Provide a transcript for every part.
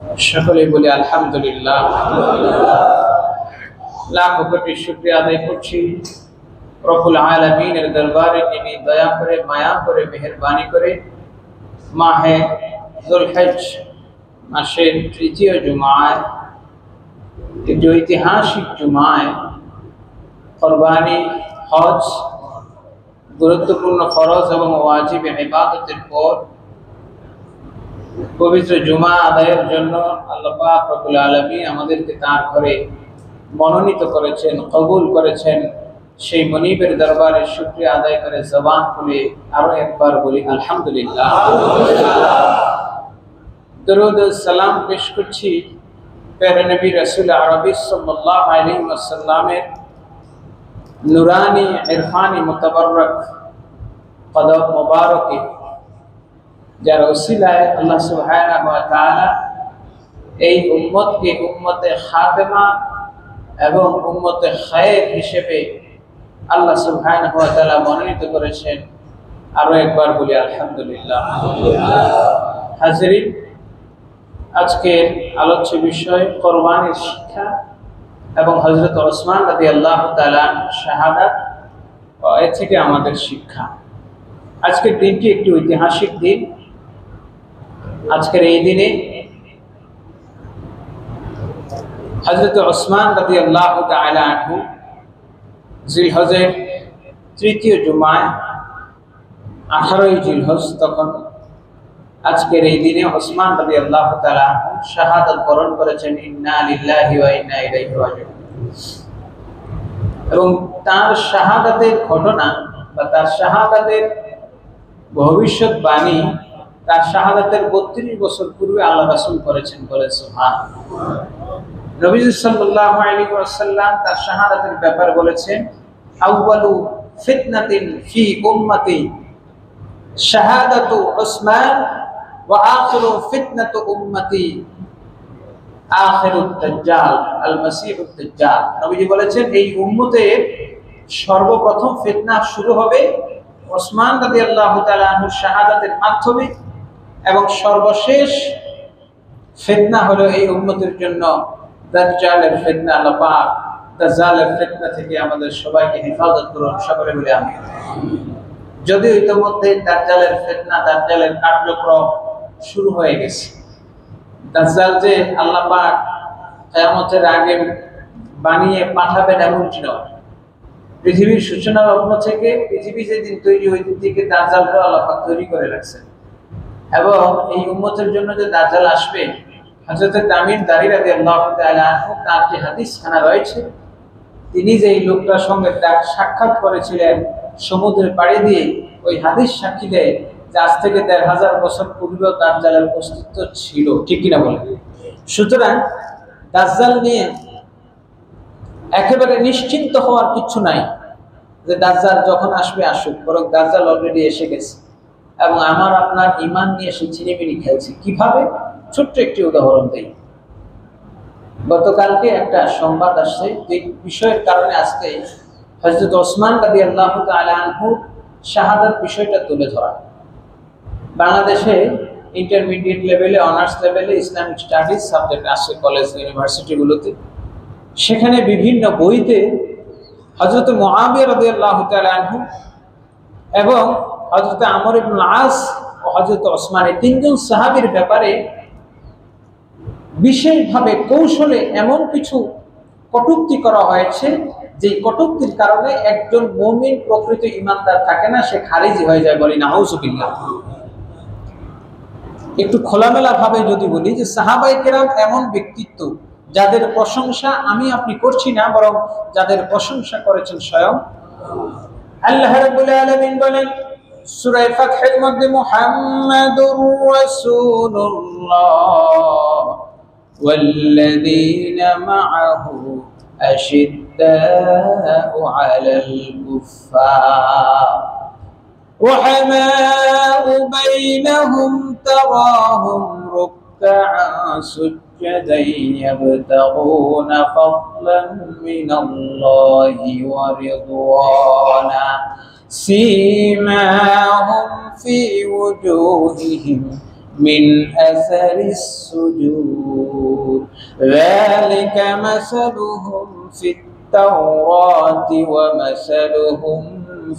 সকলেই বলি আলহামদুলিল্লাহ। লাখ কোটি শুকরিয়া আদায় করছি রব্বুল আলামিনের দরবারে, যিনি দয়া করে, মায়া করে, মেহেরবানি করে মাহে যুলহজ্জ মাসের তৃতীয় জুমায়, একটি ঐতিহাসিক জুমায় কুরবানি, হজ, গুরুত্বপূর্ণ ফরজ এবং ওয়াজিব ইবাদতের পর পবিত্র জুমা আদায়ের জন্য আল্লাহ পাক রব্বুল আলামিন আমাদেরকে তার ঘরে মনোনীত করেছেন, কবুল করেছেন। সেই মনিবের দরবারে শুকরিয়া আদায় করে জবান খুলে আরো একবার বলি আলহামদুলিল্লাহ। দরুদ ও সালাম পেশ করছি প্যারা নবী রাসূল আরবি সাল্লাল্লাহু আলাইহি ওয়াসাল্লামের নুরানি ইরফানি মুতাবাররক কদম মুবারকে, যার ওসিলায় আল্লাহ সুবহানাহু ওয়া তাআলা এই উম্মতকে উম্মতে খাতেমা এবং উম্মতে খায়ের হিসেবে আল্লাহ সুবহানাহু ওয়া তাআলা মনোনীত করেছেন। আরো একবার বলি আলহামদুলিল্লাহ। হাজিরিন, আজকের আলোচ্য বিষয় কুরবানির শিক্ষা এবং হযরত ওসমান রাদিয়াল্লাহু তাআলা শাহাদাত ও এর থেকে আমাদের শিক্ষা। আজকের দিনটি একটি ঐতিহাসিক দিন। আজকের এই দিনে হযরত ওসমান রাদিয়াল্লাহু তাআলা আনহু জিলহজের তৃতীয় জুমায় 18ই জিলহজ, তখন আজকের এই দিনে ওসমান রাদিয়াল্লাহু তাআলা আনহু শাহাদাত বরণ করেছেন। ইন্না লিল্লাহি ওয়া ইন্না ইলাইহি রাজিউন। এবং তার শাহাদাতের ঘটনা বা তার শাহাদাতের ভবিষ্যৎবাণী তার শাহাদাতের 32 বছর পূর্বে আল্লাহ রাসূল করেছেন বলে সুবহানাল্লাহ। নবী সাল্লাল্লাহু আলাইহি ওয়াসাল্লাম তার শাহাদাতের ব্যাপারে বলেছেন, আউয়ালু ফিতনাতিন ফি উম্মতি শাহাদাতু উসমান ওয়া আখিরু ফিতনাতু উম্মতি আখিরুদ দাজ্জাল আল মাসিহুদ দাজ্জাল। নবীজি বলেছেন, এই উম্মতের সর্বপ্রথম ফিতনা শুরু হবে ওসমান রাদিয়াল্লাহু তাআলা আনহুর শাহাদাতের মাধ্যমে, এবং সর্বশেষ ফিতনা হলো এই উম্মতের জন্য দাজ্জালের ফিতনা। আল্লাহ পাক দাজ্জালের ফিতনা থেকে আমাদের সবাইকে হেফাজত করুন, সকলে বলে আমিন। যদিও ইতিমধ্যে দাজ্জালের ফিতনা, দাজ্জালের কার্যক্রম শুরু হয়ে গেছে। দাজ্জাল যে আল্লাহ পাক কিয়ামতের আগে বানিয়ে পাঠাবেন এমনটি নয়। পৃথিবীর সূচনা লগ্ন থেকে পৃথিবী যেদিন তৈরি হইতে থেকে দাজ্জালকে আল্লাহ পাক তৈরি করে রাখছেন। এবং এই উম্মতের জন্য যে দাজ্জাল আসবে, হযরত তামিম দারি রাদিয়াল্লাহু তাআলা আনহু তার যে হাদিসখানা রয়েছে, তিনি যে এই লোকটার সঙ্গে সাক্ষাৎ করেছিলেন সমুদ্রের পাড়ি দিয়ে, ওই হাদিস সাক্ষী দেয় যে আজ থেকে ১৫০০ বছর পূর্বেও দাজ্জালের অস্তিত্ব ছিল। ঠিক কিনা বলেন? সুতরাং দাজ্জাল নিয়ে একেবারে নিশ্চিন্ত হওয়ার কিছু নাই যে দাজ্জাল যখন আসবে আসুক, বরং দাজ্জাল অলরেডি এসে গেছে এবং আমার আপনার ঈমান নিয়ে সে চিনিমিনি খেলছে। কিভাবে? ছোট্ট একটি উদাহরণ দেই। গতকালকে একটা সংবাদ আসছে, এই বিষয়ের কারণে আজকে হযরত ওসমান রাদিয়াল্লাহু তাআলা আনহু শাহাদাত বিষয়টা তুলে ধরা। বাংলাদেশে ইন্টারমিডিয়েট লেভেলে, অনার্স লেভেলে ইসলামিক স্টাডিজ সাবজেক্ট আছে কলেজ ইউনিভার্সিটিগুলোতে। সেখানে বিভিন্ন বইতে হযরত মুআবিয়া রাদিয়াল্লাহু তাআলা আনহু এবং হযরত আমর ইবনুল আস ও হযরত ওসমান, এই তিনজন সাহাবীর ব্যাপারে বিশেষভাবে কৌশলে এমন কিছু কটূক্তি করা হয়েছে, যে কটূক্তির কারণে একজন মুমিন প্রকৃত ঈমানদার থাকে না, সে খারিজি হয়ে যায়। বলি নাউযুবিল্লাহ। একটু খোলামেলা ভাবে যদি বলি যে সাহাবায়ে কেরাম এমন ব্যক্তিত্ব যাদের প্রশংসা আমি আপনি করছি না, বরং যাদের প্রশংসা করেছেন স্বয়ং আল্লাহ রাব্বুল আলামিন। বলেন সূরা ফাতহের মধ্যে, মুহাম্মাদুর রাসূলুল্লাহ ওয়াল্লাযীনা মাআহু আশিদ্দাউ আলাল কুফফার রুহামাউ বাইনাহুম তারাহুম রুকআন সুজ্জাদান ইয়াবতাগুনা ফাদলান মিনাল্লাহি ওয়া রিদওয়ানা সীমাহুম ফি ওজুহিহিম من أثر السجود ذلك مثلهم في التوراة ومثلهم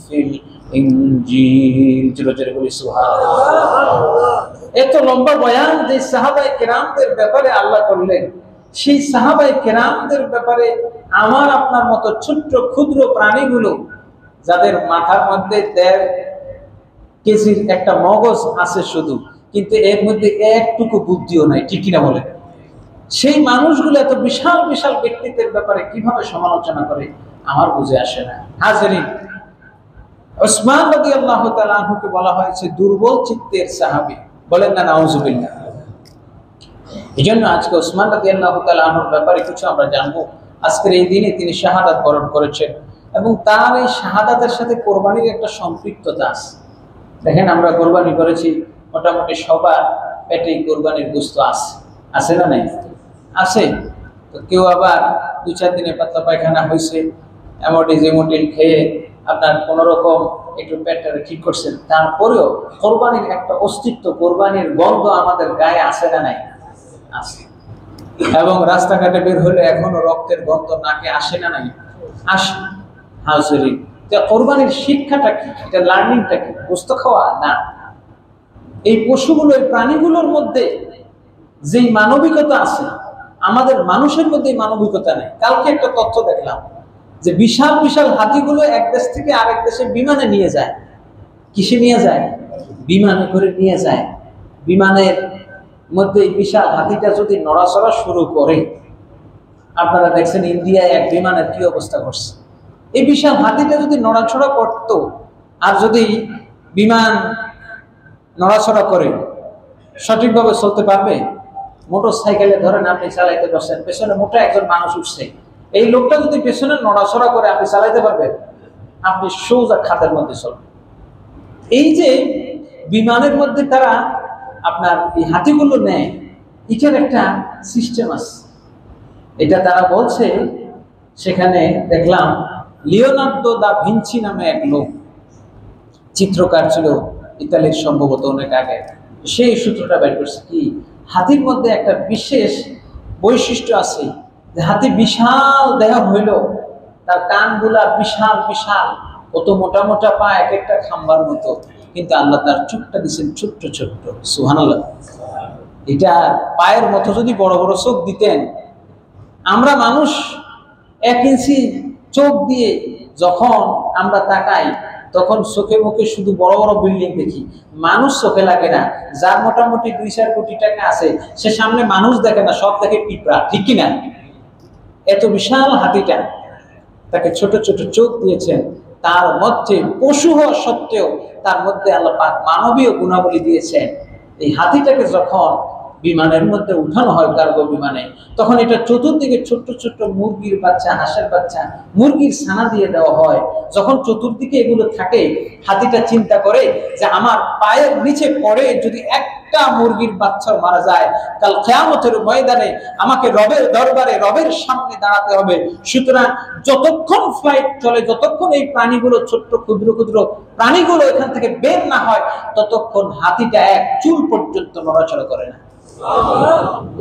في الإنجيل জোরে বলি সুবহানাল্লাহ। এত লম্বা বয়ান যে সাহাবায়ে কেরামদের ব্যাপারে আল্লাহ করলেন, সেই সাহাবায়ে কেরামদের ব্যাপারে আমার আপনার মতো ছোট্ট ক্ষুদ্র প্রাণীগুলো যাদের মাথার মধ্যে 1.5 কেজির একটা মগজ আছে শুধু, কিন্তু এর মধ্যে একটুকু বুদ্ধিও নাই, ঠিক কিনা বলেন? সেই মানুষগুলো এত বিশাল বিশাল ব্যক্তিত্বের ব্যাপারে কিভাবে সমালোচনা করে আমার বুঝে আসে না। হাজরিন, ওসমান রাদিয়াল্লাহু তাআলা আনহুকে বলা হয়েছে দুর্বল চিত্তের সাহাবী, বলেন না নাউজুবিল্লাহ। এজন্য আজকে ওসমান রাদিয়াল্লাহু তাআলা আনহুর ব্যাপারে কিছু আমরা জানবো। আজকের এই দিনে তিনি শাহাদাত বরণ করেছেন এবং তার এই শাহাদাতের সাথে কোরবানির একটা সম্পৃক্ততা আছে। দেখেন, আমরা কোরবানি করেছি, মোটামুটি সবার পেটেই কোরবানির গোশত আছে না নাই? আছে। তো কেউ আবার 2-4 দিনে পাতলা পায়খানা হয়েছে, এমোটিল খেয়ে আপনার কোনো রকম একটু পেটটা ঠিক করছেন, তারপরেও কোরবানির একটা অস্তিত্ব, কোরবানির গন্ধ আমাদের গায়ে আসে না নাই? আছে। এবং রাস্তাঘাটে বের হলে এখনো রক্তের গন্ধ নাকে আসে না নাই? আসে। হাজরিন, কোরবানির শিক্ষাটা কি? এটা লার্নিংটা কি? গোশত খাওয়া না। এই পশুগুলো, এই প্রাণীগুলোর মধ্যে যেই মানবিকতা আছে, আমাদের মানুষের মধ্যে মানবিকতা নেই। কালকে একটা তথ্য দেখলাম যে বিশাল বিশাল হাতিগুলো এক দেশ থেকে আরেক দেশে বিমানে নিয়ে যায়। কিসে নিয়ে যায়? বিমানে করে নিয়ে যায়। বিমানের মধ্যে বিশাল হাতিটা যদি নড়াচড়া শুরু করে, আপনারা দেখছেন ইন্ডিয়ায় এক বিমানের কি অবস্থা করছে। এই বিশাল হাতিটা যদি নড়াচড়া করতো, আর যদি বিমান নড়াচড়া করে, সঠিকভাবে চলতে পারবে? মোটর সাইকেলে ধরেন আপনি চালাইতে পারছেন, পেছনে মোটা একজন মানুষ উঠছে, এই লোকটা যদি পেছনে নড়াচড়া করে আপনি চালাইতে পারবেন? আপনি সোজা খাতের মধ্যে চলবেন। এই যে বিমানের মধ্যে তারা আপনার এই হাতিগুলো নেয়, এটার একটা সিস্টেম আছে। এটা তারা বলছে, সেখানে দেখলাম লিওনার্দো দা ভিঞ্চি নামে এক লোক, চিত্রকার ছিল, ইতালির সম্ভবত অনেক আগে, সেই সূত্রটা বের করছে কি, হাতির মধ্যে একটা বিশেষ বৈশিষ্ট্য আছে যে হাতি বিশাল দেহ হইল, তার কানগুলা বিশাল বিশাল, কত মোটা মোটা পা, এক একটা খাম্বার মতো, কিন্তু আল্লাহ তার চোখটা দিচ্ছেন ছোট্ট ছোট্ট। সুবহানাল্লাহ। এটা পায়ের মতো যদি বড় বড় চোখ দিতেন, আমরা মানুষ 1 ইঞ্চি চোখ দিয়ে যখন আমরা তাকাই, তখন চোখে মুখে শুধু বড় বড় বিল্ডিং দেখি, মানুষ চোখে লাগে না। যার মোটামুটি 2-4 কোটি টাকা আছে, সে সামনে মানুষ দেখে না, সব দেখে পিঁপড়া, ঠিক কিনা? এত বিশাল হাতিটা, তাকে ছোট ছোট চোখ দিয়েছেন, তার মধ্যে পশু হওয়া সত্ত্বেও তার মধ্যে আল্লাহ পাক মানবীয় গুণাবলী দিয়েছেন। এই হাতিটাকে যখন বিমানের মধ্যে উঠানো হয়, কার্গো বিমানে, তখন এটা চতুর্দিকে ছোট্ট ছোট্ট মুরগির বাচ্চা, হাঁসের বাচ্চা, মুরগির ছানা দিয়ে দেওয়া হয়। যখন চতুর্দিকে এগুলো থাকে, হাতিটা চিন্তা করে যে আমার পায়ের নিচে পড়ে যদি একটা মুরগির বাচ্চা মারা যায়, কাল কিয়ামতের ময়দানে আমাকে রবের দরবারে, রবের সামনে দাঁড়াতে হবে। সুতরাং যতক্ষণ ফ্লাইট চলে, যতক্ষণ এই প্রাণীগুলো, ছোট্ট ক্ষুদ্র ক্ষুদ্র প্রাণীগুলো এখান থেকে বের না হয়, ততক্ষণ হাতিটা এক চুল পর্যন্ত নড়াচড়া করে না।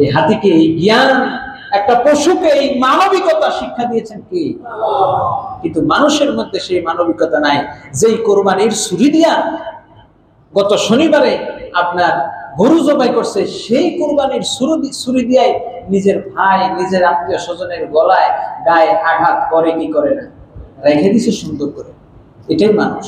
এই হাতিকে এই জ্ঞান, একটা পশুকে এই মানবিকতা শিক্ষা দিয়েছেন কি? কিন্তু মানুষের মধ্যে সেই মানবিকতা নাই। যেই কোরবানির ছুরি দিয়া গত শনিবারে আপনার গরু জবাই করছে, সেই কোরবানির ছুরি দিয়াই নিজের ভাই, নিজের আত্মীয় স্বজনের গলায়, গায়ে আঘাত করে কি করে না? রেখে দিছে সুন্দর করে। এটাই মানুষ।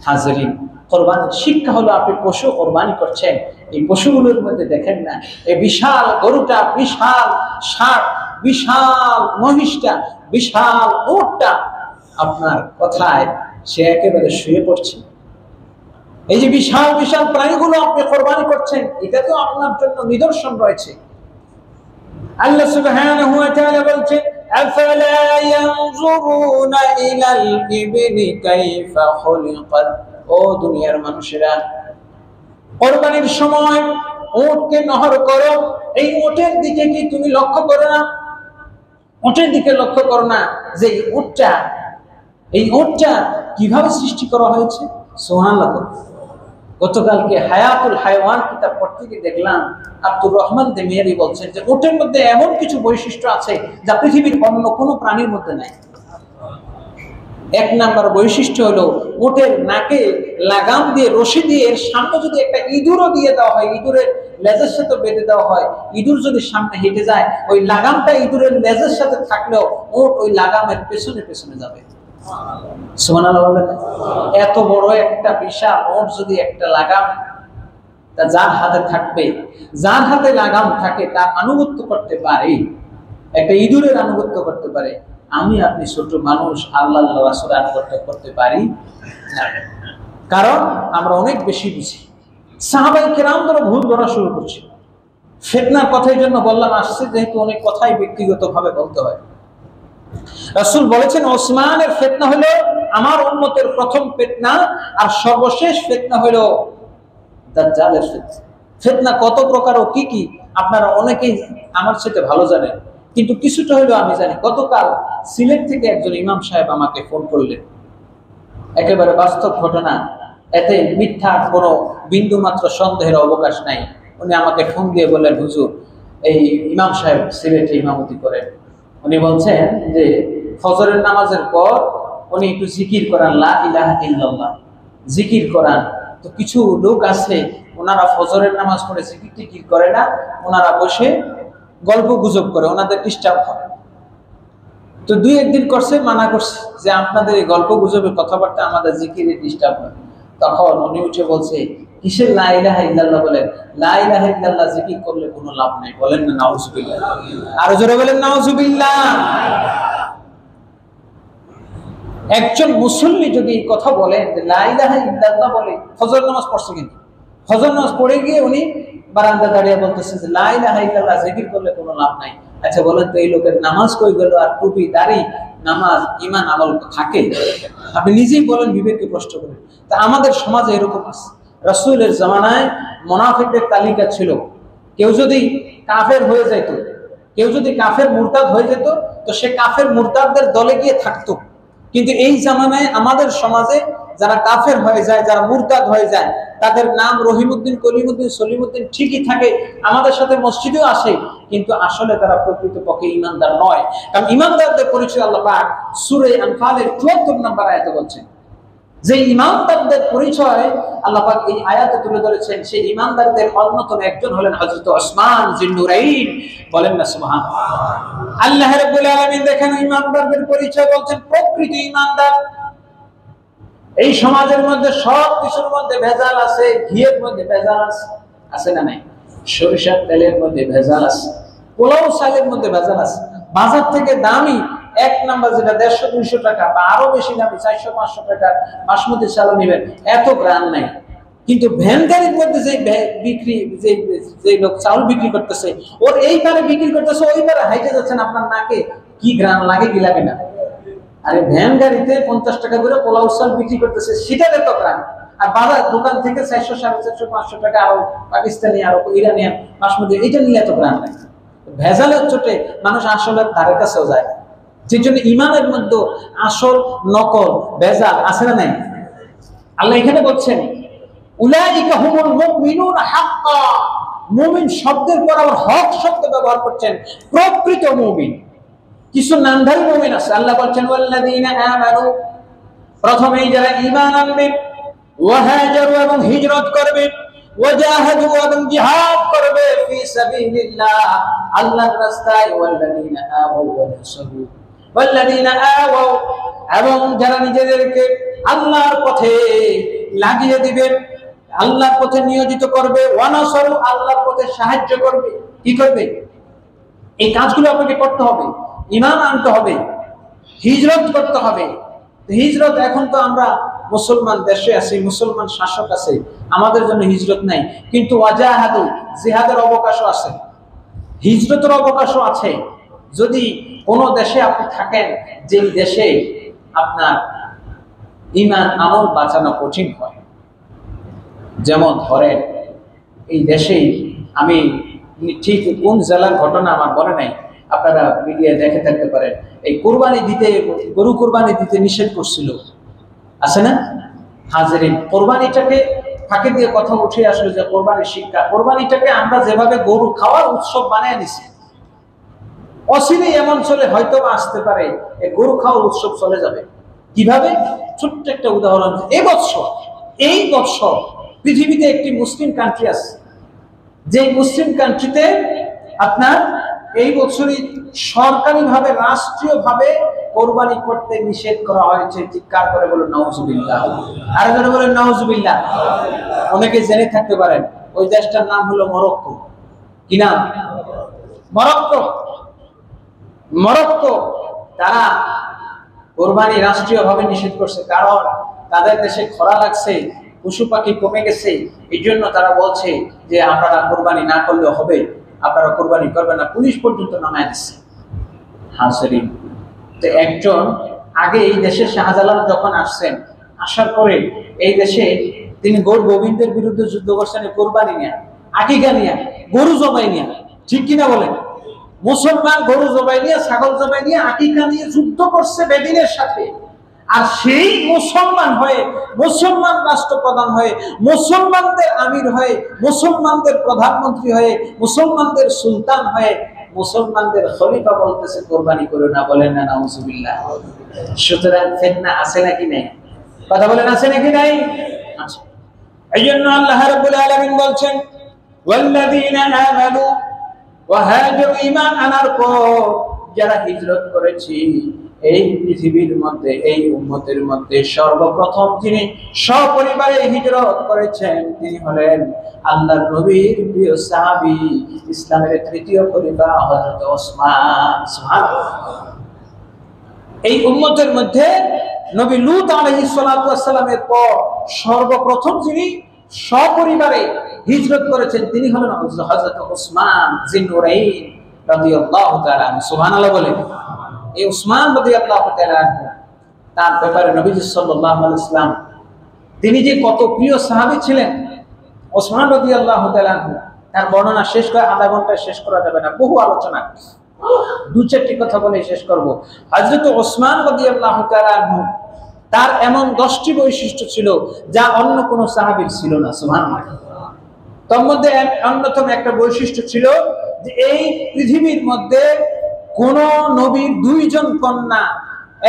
হাজরিন, কোরবানির শিক্ষা হলো আপনি পশু কোরবানি করছেন, এই পশুগুলোর মধ্যে দেখেন না, এই বিশাল গরুটা, বিশাল ষাঁড়, বিশাল মহিষটা, বিশাল উটটা আপনার কথায় সে একেবারে শুয়ে পড়ছে। এই যে বিশাল বিশাল প্রাণীগুলো আপনি কোরবানি করছেন, এটা তো আপনার জন্য নিদর্শন রয়েছে। আল্লাহ সুবহানাহু ওয়া তাআলা বলছেন, আফালা ইয়ানজুরুনা ইলাল ইবলি কাইফা খুলিকাত। ও দুনিয়ার মানুষেরা, কোরবানির সময় উটকে নহর করো, এই উটের দিকে কি তুমি লক্ষ্য করো না? উটের দিকে লক্ষ্য করো না যে এই উটটা কিভাবে সৃষ্টি করা হয়েছে? সুবহানাল্লাহ। গতকালকে হায়াতুল হায়ওয়ান কিতাব পড়তে গিয়ে দেখলাম আব্দুর রহমান দেমিয়ারি বলছেন যে উটের মধ্যে এমন কিছু বৈশিষ্ট্য আছে যা পৃথিবীর অন্য কোনো প্রাণীর মধ্যে নাই। এক নাম্বার বৈশিষ্ট্য হলো উটের নাকে লাগাম দিয়ে রশি দিয়ে এর সামনে যদি একটা ইঁদুরও দিয়ে দেওয়া হয়, ইঁদুরের লেজের সাথে বেঁধে দেওয়া হয়, ইঁদুর যদি সামনে হেঁটে যায় ওই লাগামটা ইঁদুরের লেজের সাথে থাকলেও উট ওই লাগামের পেছনে পেছনে যাবে। সুবহানাল্লাহ বলেন। এত বড় একটা বিশাল উট যদি একটা লাগাম তা যার হাতে থাকবে, যার হাতে লাগাম থাকে তার আনুগত্য করতে পারে, একটা ইঁদুরের আনুগত্য করতে পারে, আমি আপনি ছোট মানুষ আল্লাহ রাসূল আনুগত্য করতে পারি না। কারণ আমরা অনেক বেশি বুঝি। সাহাবায়ে কেরামরা ভুল ধরা শুরু করছে। ফিতনার কথার জন্য বললাম আসছে যেহেতু অনেক কথাই ব্যক্তিগতভাবে বলতে হয়। রাসূল বলেছেন ওসমানের ফিতনা হলো আমার উম্মতের প্রথম ফিতনা, আর সর্বশেষ ফিতনা হলো দাজ্জালের ফিতনা। ফিতনা কত প্রকার ও কি কি আপনারা অনেকেই আমার সাথে ভালো জানেন, কিন্তু কিছুটা হলেও আমি জানি। গতকাল সিলেট থেকে একজন ইমাম সাহেব আমাকে ফোন করলেন, একেবারে বাস্তব ঘটনা, এতে মিথ্যার কোনো বিন্দু মাত্র সন্দেহের অবকাশ নাই। উনি আমাকে ফোন দিয়ে বললেন, হুজুর এই ইমাম সাহেব সিলেটে ইমামতি করেন, উনি বলছেন যে ফজরের নামাজের পর উনি একটু জিকির করান, লা ইলাহা ইল্লাল্লাহ জিকির করান। তো কিছু লোক আছে ওনারা ফজরের নামাজ পড়ে জিকির টিকির করে না, ওনারা বসে গল্প গুজব করে, ওনাদের ডিস্টার্ব হয়। তো দুই একদিন করছে, মানা করছে যে আপনাদের এই গল্প গুজবের কথাবার্তা আমাদের জিকিরে ডিস্টার্ব হয়। তখন উনি উঠে বলছে, কিসের লা ইলাহা ইল্লাল্লাহ বলেন? লা ইলাহা ইল্লাল্লাহ জিকির করলে কোনো লাভ নেই, বলেন না নাউজুবিল্লাহ। আরো জোরে বলেন নাউজুবিল্লাহ। একজন মুসল্লি যদি এই কথা বলেন যে লা ইলাহা ইল্লাল্লাহ বলে, ফজর নামাজ পড়ছে, কিন্তু ফজর নামাজ পড়ে গিয়ে উনি বারান্দা দাঁড়িয়ে বলতেছে যে লা ইলাহা ইল্লাল্লাহ জিকির করলে কোনো লাভ নাই। আচ্ছা বলেন তো এই লোকের নামাজ কই গেল? আর টুপি দাড়ি নামাজ ঈমান আমল থাকে? আপনি নিজেই বলেন, বিবেককে প্রশ্ন করেন। তা আমাদের সমাজে এরকম আছে। রাসূলের জামানায় মুনাফিকদের তালিকা ছিল, কেউ যদি কাফের হয়ে যেত, কেউ যদি কাফের মুরতাদ হয়ে যেত তো সে কাফের মুরতাদদের দলে গিয়ে থাকতো। কিন্তু এই জামানায় আমাদের সমাজে যারা কাফের হয়ে যায়, যারা মুরতাদ হয়ে যায়, তাদের নাম রহিমউদ্দিন, কলিমউদ্দিন, সলিমউদ্দিন ঠিকই থাকে, আমাদের সাথে মসজিদেও আসে, কিন্তু আসলে তারা প্রকৃতপক্ষে ঈমানদার নয়। কারণ ঈমানদারদের পরিচয় আল্লাহ পাক সূরা আনফালের ৭৪ নম্বর আয়াতে বলছেন। যে ঈমানদারদের পরিচয় আল্লাহ পাক এই আয়াতে তুলে ধরেছেন, সেই ঈমানদারদের অন্যতম একজন হলেন হযরত ওসমান যিন্নুরাইন। বলেন না সুবহানাল্লাহ। আল্লাহ রাব্বুল আলামিন দেখেন ঈমানদারদের পরিচয় বলছেন, প্রকৃত ঈমানদার। এই সমাজের মধ্যে সব কিছুর মধ্যে ভেজাল আছে, ঘিয়ের মধ্যে ভেজাল আছে, আছে না নাই? সরিষার তেলের মধ্যে ভেজাল আছে, পোলাও চালের মধ্যে ভেজাল আছে। বাজার থেকে দামি এক নাম্বার যেটা ১৫০-২০০ টাকা বা আরো বেশি দামি ৪০০-৫০০ টাকা বাসমতি চাল নেবেন, এত গ্রাম নাই। কিন্তু ভ্যান গাড়ির মধ্যে যে বিক্রি, যে লোক চাউল বিক্রি করতেছে, ওর এই পারে বিক্রি করতেছে, ওই পারে হাইটে যাচ্ছেন, আপনার নাকে কি গ্রাম লাগে কি লাগে না? আরে ভ্যান গাড়িতে ৫০ টাকা করে পোলাও চাল বিক্রি করতেছে, সেটার এত গ্রাম। আর বাজার দোকান থেকে ৪০০, ৪৫০, ৫০০ টাকা আরো পাকিস্তানি, আরো ইরানিয়ান বাসমতি, এটা নিলে এত গ্রাম নাই। ভেজালের চোটে মানুষ আসলে ধারের কাছেও যায় না। যে জন্য ইমানের মধ্যে আসল নকল ভেজাল আছে না নাই? আল্লাহ এখানে বলছেন উলাইকা হুমুল মুমিনুনা হাক্কা। মুমিন শব্দের পর আবার হক শব্দ ব্যবহার করছেন, প্রকৃত মুমিন। কিছু নামধারী মুমিন আছে, আল্লাহ বলছেন ওয়াল্লাযীনা আমানু, প্রথমেই যারা ঈমান আনবে, ওয়া হাজারু এবং হিজরত করবে, ওয়া জাহাদু এবং জিহাদ করবে ফি সাবিলিল্লাহ, আল্লাহর রাস্তায়, ওয়াল্লাযীনা আওয়াউ ওয়া নাসারু, ওয়াল্লাযীনা আওয়াউ এবং যারা নিজেদেরকে আল্লাহর পথে লাগিয়ে দিবে, আল্লাহর পথে নিয়োজিত করবে, ওয়া নাসারু আল্লাহর পথে সাহায্য করবে। কি করবে? এই কাজগুলো আপনাকে করতে হবে। ঈমান আনতে হবে, হিজরত করতে হবে। হিজরত এখন তো আমরা মুসলমান দেশে আছি, মুসলমান শাসক আছে, আমাদের জন্য হিজরত নাই। কিন্তু ওয়াজাহাদু, জিহাদের অবকাশও আছে, হিজরতের অবকাশও আছে। যদি কোন দেশে আপনি থাকেন যে দেশে আপনার ঈমান আমল বাঁচানো কঠিন হয়, যেমন ধরেন এই দেশেই, আমি ঠিক কোন জেলার ঘটনা আমার মনে নাই, আপনারা মিডিয়ায় দেখে থাকতে পারেন, এই কুরবানি দিতে, গরু কুরবানি দিতে নিষেধ করছিল, আছে না? হাজিরিন, কোরবানিটাকে ফাঁকে দিয়ে কথা উঠে আসলো যে কোরবানির শিক্ষা। কোরবানিটাকে আমরা যেভাবে গরু খাওয়ার উৎসব বানিয়ে নিছি, অচিরেই এমন চলে হয়তো আসতে পারে এই গরু খাওয়ার উৎসব চলে যাবে। কিভাবে? ছোট্ট একটা উদাহরণ, এই বছর পৃথিবীতে একটি মুসলিম কান্ট্রি আছে, যে মুসলিম কান্ট্রিতে আপনার এই বছরই সরকারিভাবে রাষ্ট্রীয়ভাবে কোরবানি করতে নিষেধ করা হয়েছে। চিৎকার করে বলুন নাউজুবিল্লাহ। আর যারা বলেন নাউজুবিল্লাহ। অনেকে জেনে থাকতে পারেন ওই দেশটার নাম হলো মরক্কো। কি নাম? মরক্কো। মরক্কো তারা কোরবানি রাষ্ট্রীয়ভাবে নিষেধ করছে, কারণ তাদের দেশে খরা লাগছে, পশু পাখি কমে গেছে। এই জন্য তারা বলছে যে আপনারা কোরবানি না করলে হবে, আপনারা কোরবানি করবেন না। পুলিশ পর্যন্ত নামায় দিচ্ছে। হাসিন তো একজন আগে এই দেশে শাহজালাল যখন আসছেন, আসার পরে এই দেশে তিনি গৌর গোবিন্দের বিরুদ্ধে যুদ্ধ করছেন কোরবানি নিয়ে, আকিকা নিয়ে, গরু জবাই নিয়ে। ঠিক কিনা বলেন? মুসলমান গরু জবাই নিয়ে, ছাগল জবাই নিয়ে, আকিকা নিয়ে যুদ্ধ করছে বেদিনের সাথে। আর সেই মুসলমান হয়ে, মুসলমান রাষ্ট্রপ্রধান হয়ে, মুসলমানদের আমির হয়ে, মুসলমানদের প্রধানমন্ত্রী হয়ে, মুসলমানদের সুলতান হয়ে, মুসলমানদের খলিফা বলতেছে কোরবানি করে না। বলেন না নাউজুবিল্লাহ। সুতরাং ফিতনা আছে নাকি নাই? কথা বলেন আছে নাকি নাই? আচ্ছা, এই জন্য আল্লাহ রাব্বুল আলামিন বলছেন ওয়াল্লাযীনা আমানু ওয়া হাজারু, ঈমান আনার পর যারা হিজরত করেছে, এই পৃথিবীর মধ্যে, এই উম্মতের মধ্যে সর্বপ্রথম যিনি সপরিবারে হিজরত করেছেন তিনি হলেন আল্লাহর নবীর প্রিয় সাহাবী, ইসলামের তৃতীয় খলিফা হযরত ওসমান। সুবহানাল্লাহ। এই উম্মতের মধ্যে নবী লূত আলাইহিস সালাতু ওয়াস সালামের পর সর্বপ্রথম যিনি সপরিবারে হিজরত করেছেন তিনি হলেন হযরত ওসমান যিন্নুরাইন রাদিয়াল্লাহু তাআলা আনহু। সুবহানাল্লাহ বলেন। এই ওসমান রাদিয়াল্লাহু তাআলা আনহু, তার ব্যাপারে নবীজি সাল্লাল্লাহু আলাইহি ওয়াসাল্লাম তিনি যে কত প্রিয় সাহাবী ছিলেন, ওসমান রাদিয়াল্লাহু তাআলা আনহু, তার বর্ণনা শেষ করে আধা ঘন্টায় শেষ করা যাবে না, বহু আলোচনা। দু চারটি কথা বলে শেষ করব। হযরত ওসমান রাদিয়াল্লাহু তাআলা আনহু, তার এমন 10টি বৈশিষ্ট্য ছিল যা অন্য কোন সাহাবীর ছিল না। সুবহানাল্লাহ। তার মধ্যে অন্যতম একটা বৈশিষ্ট্য ছিল যে এই পৃথিবীর মধ্যে কোন নবীর 2 জন কন্যা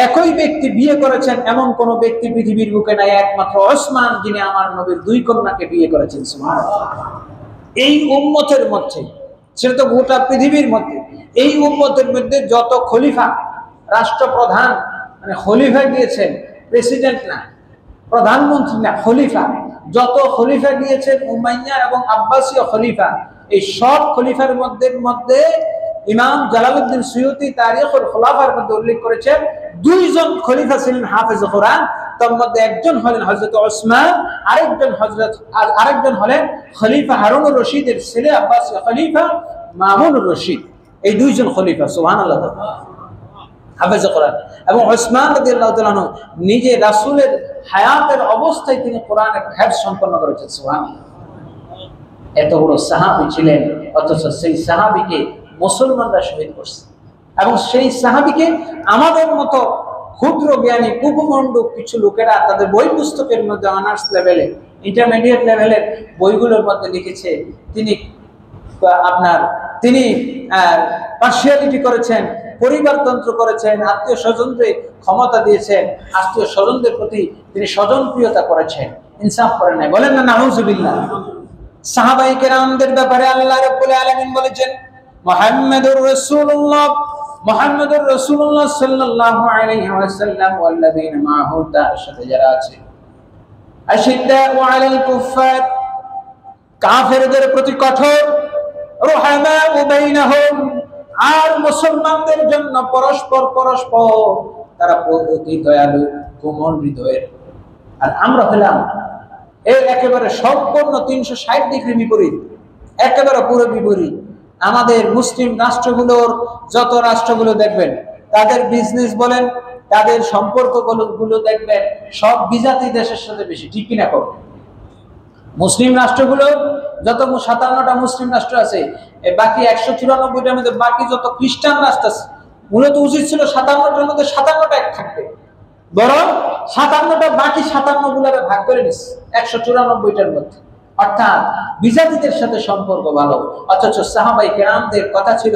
একই ব্যক্তি বিয়ে করেছেন এমন কোন ব্যক্তি পৃথিবীর বুকে নাই, একমাত্র ওসমান যিনি আমার নবীর 2 কন্যাকে বিয়ে করেছেন। সুবহানাল্লাহ। এই উম্মতের মধ্যে, সেটা তো গোটা পৃথিবীর মধ্যে, এই উম্মতের মধ্যে যত খলিফা, রাষ্ট্রপ্রধান, মানে খলিফা গিয়েছেন, প্রেসিডেন্ট না, প্রধানমন্ত্রী না, খলিফা, যত খলিফা গিয়েছেন উমাইয়া এবং আব্বাসীয় খলিফা, এই সব খলিফার মধ্যে ইমাম জালালউদ্দিন সুয়ুতি তারিখুল খুলাফার মধ্যে উল্লেখ করেছেন 2 জন খলিফা ছিলেন হাফেজ কোরআন। তার মধ্যে একজন হলেন হযরত ওসমান, আরেকজন হলেন খলিফা হারুনুর রশিদের ছেলে আব্বাসী খলিফা মামুনুর রশিদ। এই 2 জন খলিফা। সুবহানাল্লাহ। হাফেজ কোরআন। এবং ওসমান রাদিয়াল্লাহু তাআলা আনহু নিজে রাসূলের হায়াতের অবস্থায় তিনি কোরআনের হিফজ সম্পন্ন করেছেন। সুবহানাল্লাহ। এত বড় সাহাবী ছিলেন, অথচ সেই সাহাবীকে মুসলমানরা শহীদ করছে। এবং সেই সাহাবীকে আমাদের মতো ক্ষুদ্র জ্ঞানী কুকুমন্ডু কিছু লোকেরা তাদের বই পুস্তকের মধ্যে অনার্স লেভেলে, ইন্টারমিডিয়েট লেভেলের বইগুলোর মধ্যে লিখেছে তিনি পার্সিয়ালিটি করেছেন, পরিবারতন্ত্র করেছেন, আত্মীয় স্বজনদের ক্ষমতা দিয়েছেন, আত্মীয় স্বজনদের প্রতি তিনি স্বজনপ্রিয়তা করেছেন, ইনসাফ করেন নাই। বলেন না নাউজুবিল্লাহ। সাহাবায়ে কেরামদের ব্যাপারে আল্লাহ রাব্বুল আলামিন বলেছেন মুহাম্মাদুর রাসূলুল্লাহ সাল্লাল্লাহু আলাইহি ওয়াসাল্লাম ওয়াল্লাযীনা মাআহু, তার সাথে যারা আছে, আশিদ্দাউ আলাল কুফফার, কাফেরদের প্রতি কঠোর, রুহামাউ বাইনাহুম, আর মুসলমানদের জন্য পরস্পর তারা অতি দয়ালু, কোমল হৃদয়ের। আর আমরা হলাম এর একেবারে সম্পূর্ণ 360 ডিগ্রি বিপরীত, একেবারে পুরো বিপরীত। আমাদের মুসলিম রাষ্ট্রগুলোর যত রাষ্ট্রগুলো দেখবেন, তাদের বিজনেস বলেন, তাদের সম্পর্কগুলো দেখবেন, সব বিজাতি দেশের সাথে বেশি। ঠিক কিনা কর? মুসলিম রাষ্ট্রগুলো যত 57টা মুসলিম রাষ্ট্র আছে, বাকি 194টার মধ্যে বাকি যত খ্রিস্টান রাষ্ট্র আছে, মূলত উচিত ছিল 57টার মধ্যে 57টা এক থাকবে, বরং 57টা বাকি 57 গুলারে ভাগ করে নিস 194টার মধ্যে। অর্থাৎ বিজাতিদের সাথে সম্পর্ক ভালো, অথচ সাহাবায়ে কেরামদের কথা ছিল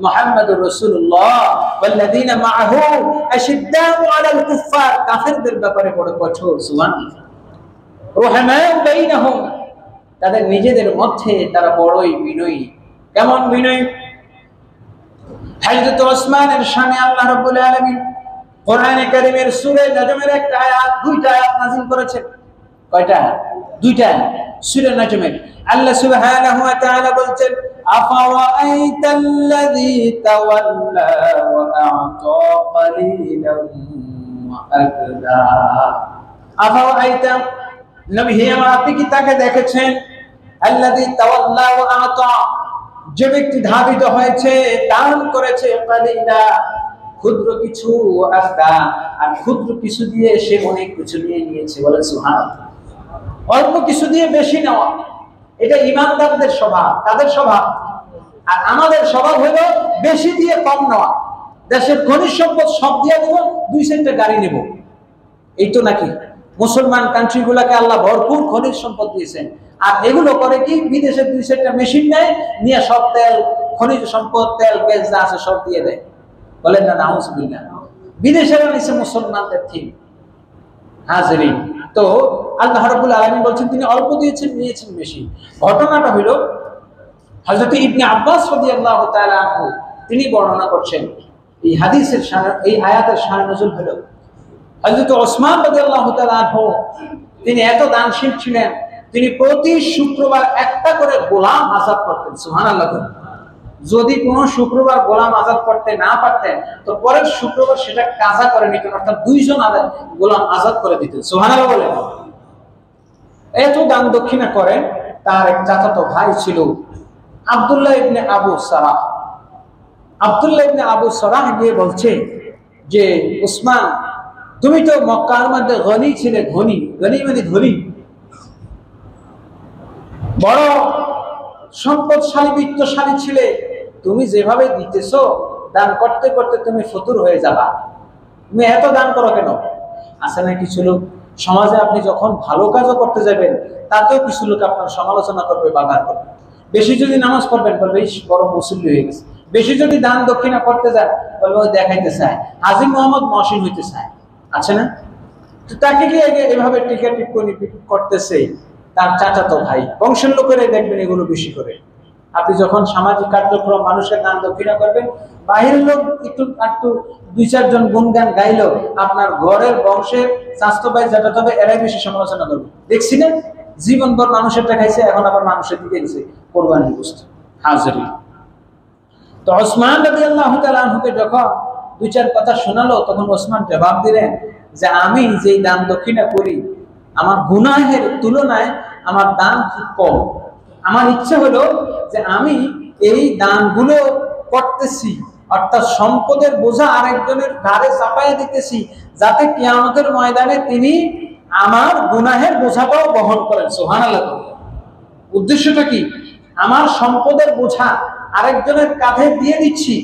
মুহাম্মদুর রাসূলুল্লাহ ওয়াল্লাযিনা মাআহু আশিদ্দাউ আলাল কুফফার, কাফেরদের ব্যাপারে বড় কঠোর। সুবহানাল্লাহ। রুহামাউ বাইনাহুম, তাদের নিজেদের মধ্যে তারা বড়ই বিনয়ী। কেমন বিনয়ী? হযরত ওসমানের শানে আল্লাহ রাব্বুল আলামিন কোরআনে কারীমের সূরা নাজমের একটা আয়াত, দুইটা আয়াত নাযিল করেছেন। কয়টা? দুইটা। সূরা নাজমের আল্লাহ সুবহানাহু ওয়া তাআলা বলছেন, আফারাআইতাল্লাযী তাওয়াল্লা ওয়া আ'তা ক্বালিলান ওয়া আকদা। আফারাআইতা, নবী হে আমার, আপনি কি তাকে দেখেছেন? আল্লাযী তাওয়াল্লা ওয়া আ'তা, যে ব্যক্তি ধাবিত হয়েছে, দান করেছে, ক্বালিলা, ক্ষুদ্র কিছু, আকদা, আর ক্ষুদ্র কিছু দিয়ে সে অনেক কিছু নিয়ে নিয়েছে। বলেন সুবহানাল্লাহ। অল্প কিছু দিয়ে বেশি নেওয়া, এটা ঈমানদারদের স্বভাব, তাদের স্বভাব। আর আমাদের স্বভাব হলো বেশি দিয়ে কম নেওয়া। দেশের খনিজ সম্পদ সব দিয়ে দেবো, 2-4টা গাড়ি নেব, এই তো নাকি? মুসলমান কান্ট্রি গুলাকে আল্লাহ ভরপুর খনিজ সম্পদ দিয়েছেন, আর এগুলো করে কি? বিদেশে 2-4টা মেশিন নেয়, নিয়ে সব তেল, খনিজ সম্পদ, তেল, গ্যাস যা আছে সব দিয়ে দেয়। বলেন না নাউজুবিল্লাহ। বিদেশেরা নিছে মুসলমানদের ঠিক। হাজিরিন, তো আল্লাহ রাব্বুল আলামিন বলছেন তিনি অল্প দিয়েছেন, নিয়েছেন বেশি। ঘটনাটা হলো হযরত ইবনে আব্বাস রাদিয়াল্লাহু তাআলা আনহু তিনি বর্ণনা করছেন, এই হাদিসের শান, এই আয়াতের শান নজুল হলো হযরত ওসমান রাদিয়াল্লাহু তাআলা আনহু তিনি এত দানশীল ছিলেন, তিনি প্রতি শুক্রবার একটা করে গোলাম আযাদ করতেন। সুবহানাল্লাহ। যদি কোনো শুক্রবার গোলাম আযাদ করতে না পারতেন, তো পরের শুক্রবার সেটা কাজা করে নিতেন, অর্থাৎ 2জন গোলাম আযাদ করে দিতেন। সুবহানাল্লাহ বলেন। এত দান দক্ষিণা করেন। তার এক চাচাতো ভাই ছিল আব্দুল্লাহ ইবনে আবু সারাহ। আব্দুল্লাহ ইবনে আবু সারাহ গিয়ে বলছে যে, ওসমান, তুমি তো মক্কার মধ্যে গনি ছিলে, ধনী, গনি মানে ধনী, বড় সম্পদশালী, বিত্তশালী ছিলে, তুমি যেভাবে দিতেছো, দান করতে করতে তুমি ফতুর হয়ে যাবা, তুমি এত দান করো কেন? আছে না কিছু লোক সমাজে, আপনি যখন ভালো কাজও করতে যাবেন, তাতেও কিছু লোক আপনার সমালোচনা করবে, বাধা করবে। বেশি যদি নামাজ পড়বেন, বলবে এই বড় মুসল্লি হয়ে গেছে। বেশি যদি দান দক্ষিণা করতে যান, বলবে ওই দেখাইতে চায়, হাজী মোহাম্মদ মহসিন হইতে চায়। আছে না? তো তাকে কি এভাবে টিকা টিপ্পনি করতেছে তার চাচাতো ভাই। বংশের লোকেরাই দেখবেন এগুলো বেশি করে। আপনি যখন সামাজিক কার্যক্রম, মানুষের দান দক্ষিণা করবেন, বাহিরের লোক একটু 2-4 জন গুণগান গাইলো, আপনার ঘরের বংশের স্বাস্থ্য ভাই যেটা তবে এরাই বেশি সমালোচনা করবে। দেখছি না, জীবনভর মানুষেরটা খাইছে, এখন আবার মানুষের দিকে গেছে কোরবানির গোশত। হাজিরিন, তো ওসমান রাদিয়াল্লাহু তাআলা আনহুকে যখন 2-4 কথা শোনালো, তখন ওসমান জবাব দিলেন যে, আমি যেই দান দক্ষিণা করি, আমার গুনাহের তুলনায় আমার দান খুব কম। আমার ইচ্ছে হলো যে আমি এই দানগুলো করতেছি, অর্থাৎ সম্পদের বোঝা আরেকজনের ঘাড়ে চাপাইয়া দিতেছি, যাতে কিয়ামতের ময়দানে তিনি আমার গুনাহের বোঝাটাও বহন করেন। সুবহানাল্লাহ। উদ্দেশ্যটা কি? আমার সম্পদের বোঝা আরেকজনের কাঁধে দিয়ে দিচ্ছি,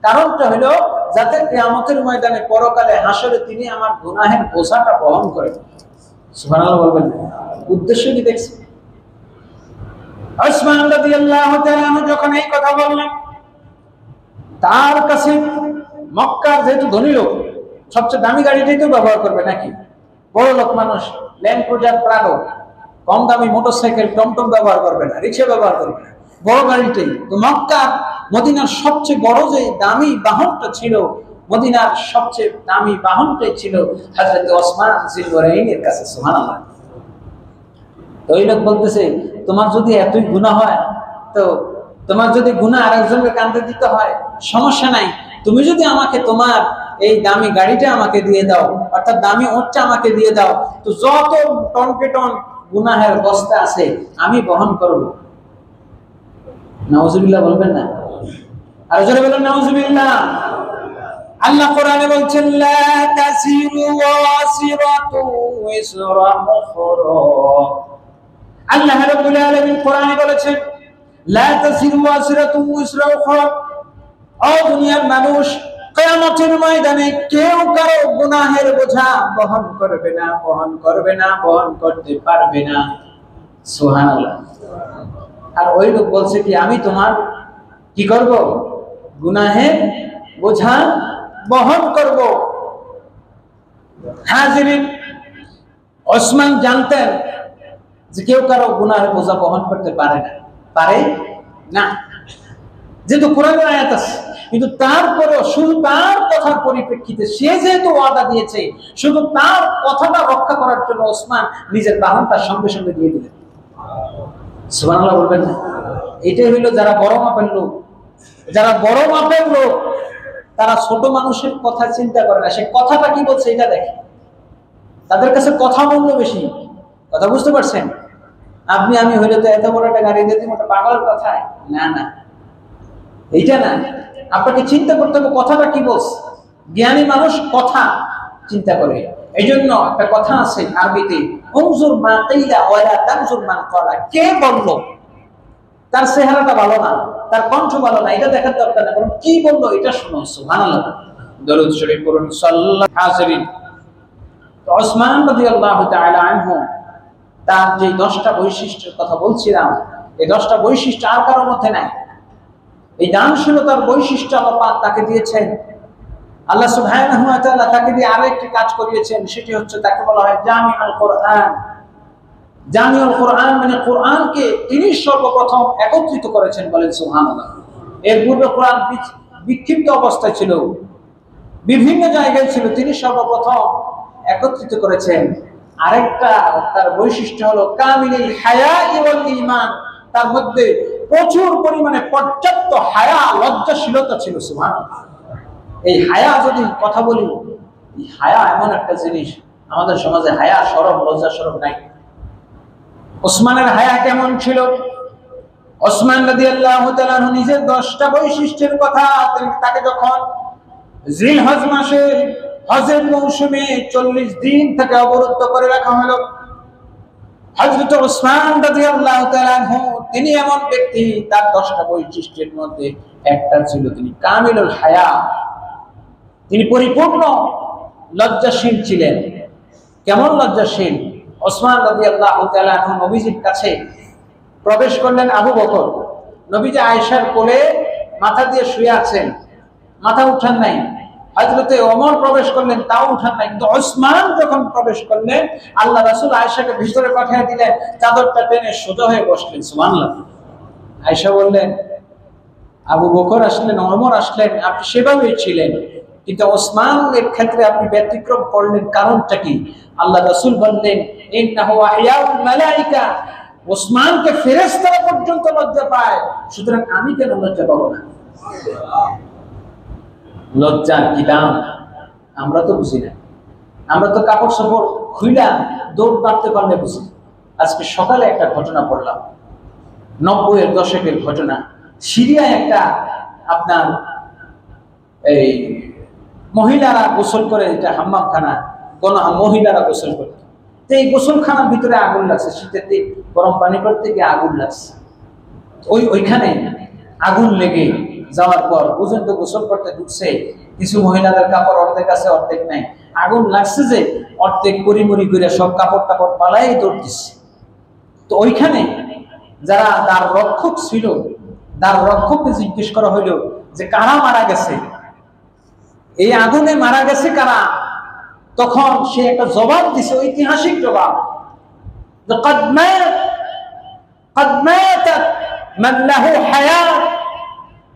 কারণটা হলো যাতে কিয়ামতের ময়দানে, পরকালে, হাসরে তিনি আমার গুনাহের বোঝাটা বহন করেন। সুবহানাল্লাহ বলবেন। উদ্দেশ্য কি দেখছেন? ওসমান রাদিয়াল্লাহু তাআলা যখন এই কথা বললেন, তার কাছে মক্কার যেহেতু ধনী লোক, সবচেয়ে দামি গাড়িটাই তো ব্যবহার করবে নাকি? বড় লোক মানুষ ল্যান্ড ক্রুজার প্রাডো, কম দামি মোটরসাইকেল, টমটম ব্যবহার করবে না, রিক্সা ব্যবহার করবে না, বড় গাড়িটাই। তো মক্কার, মদিনার সবচেয়ে বড় যে দামি বাহনটা ছিল, মদিনার সবচেয়ে দামি বাহনটাই ছিল হযরত ওসমান জিলনুরাইনের কাছে। সুবহানাল্লাহ। তো ওই লোক বলতেছে, তোমার যদি এতই গুনাহ হয়, তো তোমার যদি গুনাহ আরেকজনকে কাঁধে দিতে হয়, সমস্যা নাই, তুমি যদি আমাকে তোমার এই দামি গাড়িটা আমাকে দিয়ে দাও, অর্থাৎ দামি ওঁটটা আমাকে দিয়ে দাও, তো যত টনকে টন গুনাহের বস্তা আছে আমি বহন করব। নাউজুবিল্লাহ বলবেন না? আর জোরে বলেন নাউজুবিল্লাহ। আল্লাহ কোরআনে বলছেন, লা তাসিরু ওয়াসিরাতু ইসরা উখরা। আল্লাহ রাব্বুল আলামিন কোরআনে বলেছেন, লা তাসিরু ওয়াসিরাতু ইসরা উখরা। ও দুনিয়ার মানুষ, কিয়ামতের ময়দানে কেউ কারো গুনাহের বোঝা বহন করবে না, বহন করবে না, বহন করতে পারবে না। সুবহানাল্লাহ। আর ওই লোক বলছে কি, আমি তোমার কি করব? গুনাহের বোঝা বহন করব। হাজিরিন, ওসমান জানতেন যে কেউ কারো গুনাহের বোঝা বহন করতে পারে না, পারে না, যেহেতু কোরআনের আয়াত আছে। কিন্তু তারপরেও শুধু তার কথার পরিপ্রেক্ষিতে, সে যেহেতু ওয়াদা দিয়েছে, শুধু তার কথাটা রক্ষা করার জন্য ওসমান নিজের বাহনটা সঙ্গে সঙ্গে দিয়ে দিলেন। সুবহানাল্লাহ বলবেন না? এটাই হইল যারা বড় মাপের লোক। যারা বড় মাপের লোক তারা ছোট মানুষের কথা চিন্তা করে না, সে কথাটা কি বলছে এটা দেখে। তাদের কাছে কথা মূল্য বেশি। কথা বুঝতে পারছেন? আপনি আমি হইলে তো এত বড় একটা গাড়ি দিয়ে দিব, ওটা পাগলের কথা। না না, এইটা না। আপনাকে চিন্তা করতে হবে কথাটা কি বলছে। জ্ঞানী মানুষ কথা চিন্তা করে। এই জন্য একটা কথা আছে আরবিতে, উনজুর মা কিলা ওয়ালা তানজুর মান ক্বালা। কে বললো, তার চেহারাটা ভালো না, তার কণ্ঠ ভালো না, এটা দেখার দরকার না, বরং কি বললো এটা শোনো। সুবহানাল্লাহ। দরুদ শরীফ পড়ুন সাল্লাল্লাহু আলাইহি হাজিরিন। তো ওসমান রাদিয়াল্লাহু তাআলা আনহু তার যে 10টা বৈশিষ্ট্যের কথা বলছিলাম, এই 10টা বৈশিষ্ট্য আর কারোর মধ্যে নাই। এই দানশীলতার বৈশিষ্ট্য আল্লাহ পাক তাকে দিয়েছেন। আল্লাহ সুবহানাহু ওয়া তাআলা তাকে দিয়ে আরেকটি কাজ করিয়েছেন, সেটি হচ্ছে তাকে বলা হয় জামিউল কোরআন। জামিউল কোরআন মানে কোরআনকে তিনি সর্বপ্রথম একত্রিত করেছেন, বলেন সুবহানাল্লাহ। এর পূর্বে কোরআন বিক্ষিপ্ত অবস্থায় ছিল, বিভিন্ন জায়গায় ছিল, তিনি সর্বপ্রথম একত্রিত করেছেন। আরেকটা তার বৈশিষ্ট্য হলো কামিলুল হায়া ওয়াল ঈমান। তার মধ্যে প্রচুর পরিমাণে পর্যাপ্ত হায়া, লজ্জাশীলতা ছিল। সুবহানাল্লাহ। এই হায়া যদি কথা বলি, এই হায়া এমন একটা জিনিস, আমাদের সমাজে হায়া, শরম, লজ্জা শরম নাই। ওসমানের হায়া কেমন ছিল? ওসমান রাদিয়াল্লাহু তাআলা নিজের 10টা বৈশিষ্ট্যের কথা তাকে যখন জিলহজ মাসে হজের মৌসুমে 40 দিন থেকে অবরুদ্ধ করে রাখা হলো, হযরত ওসমান রাদিয়াল্লাহু তাআলা তিনি এমন ব্যক্তি, তার 10টা বৈশিষ্ট্যের মধ্যে একটা ছিল তিনি কামিলুল হায়া। তিনি পরিপূর্ণ লজ্জাশীল ছিলেন। কেমন লজ্জাশীল? ওসমান রাদিয়াল্লাহু তাআলা নবীজির কাছে প্রবেশ করলেন আবু বকর। নবীজি আয়েশার কোলে মাথা দিয়ে শুয়ে আছেন, মাথা উঠান নাই। হযরতে ওমর প্রবেশ করলেন, তাও উঠান নাই। কিন্তু ওসমান যখন প্রবেশ করলেন, আল্লাহ রাসূল আয়েশাকে ভিতরে পাঠিয়ে দিলেন, চাদরটা টেনে সোজা হয়ে বসলেন। সুবহানাল্লাহ। আয়েশা বললেন, আবু বকর আসলেন, ওমর আসলেন, আপনি সেভাবেই ছিলেন, কিন্তু ওসমানের ক্ষেত্রে আপনি ব্যতিক্রম করলেন, কারণটা কি? আল্লাহ রাসূল বললেন, ইন্নাহু আহইয়াউল মালায়েকা। ওসমানকে ফেরেশতারা পর্যন্ত লজ্জা পায়, সুতরাং আমি কেন লজ্জা পাবো না? লজ্জার কি দাম আমরা তো বুঝি না। আমরা তো কাপড় চোপড় খুইলা দৌড় মারতে পারলে বুঝি। আজকে সকালে একটা ঘটনা পড়লাম, 90-এর দশকের ঘটনা। সিরিয়ায় একটা আপনার এই মহিলারা গোসল করে, এটা হাম্মামখানা, কোন মহিলারা গোসল করে, তো এই গোসলখানার ভিতরে আগুন লাগছে। শীতের দিন গরম পানি করতে গিয়ে আগুন লাগছে। ওইখানে আগুন লেগে যাওয়ার পর বুঝেন তো, গোসল করতে ঢুকছে, কিছু মহিলাদের কাপড় অর্ধেক আছে, অর্ধেক নাই। আগুন লাগছে যে অর্ধেক পরিমরি করে সব কাপড় টাপড় পালাই দৌড় দিচ্ছে। তো ওইখানে যারা তার রক্ষক ছিল, তার রক্ষককে জিজ্ঞেস করা হইল যে কারা মারা গেছে, এই আগুনে মারা গেছে কারা? তখন সে একটা জবাব দিছে, ঐতিহাসিক জবাব,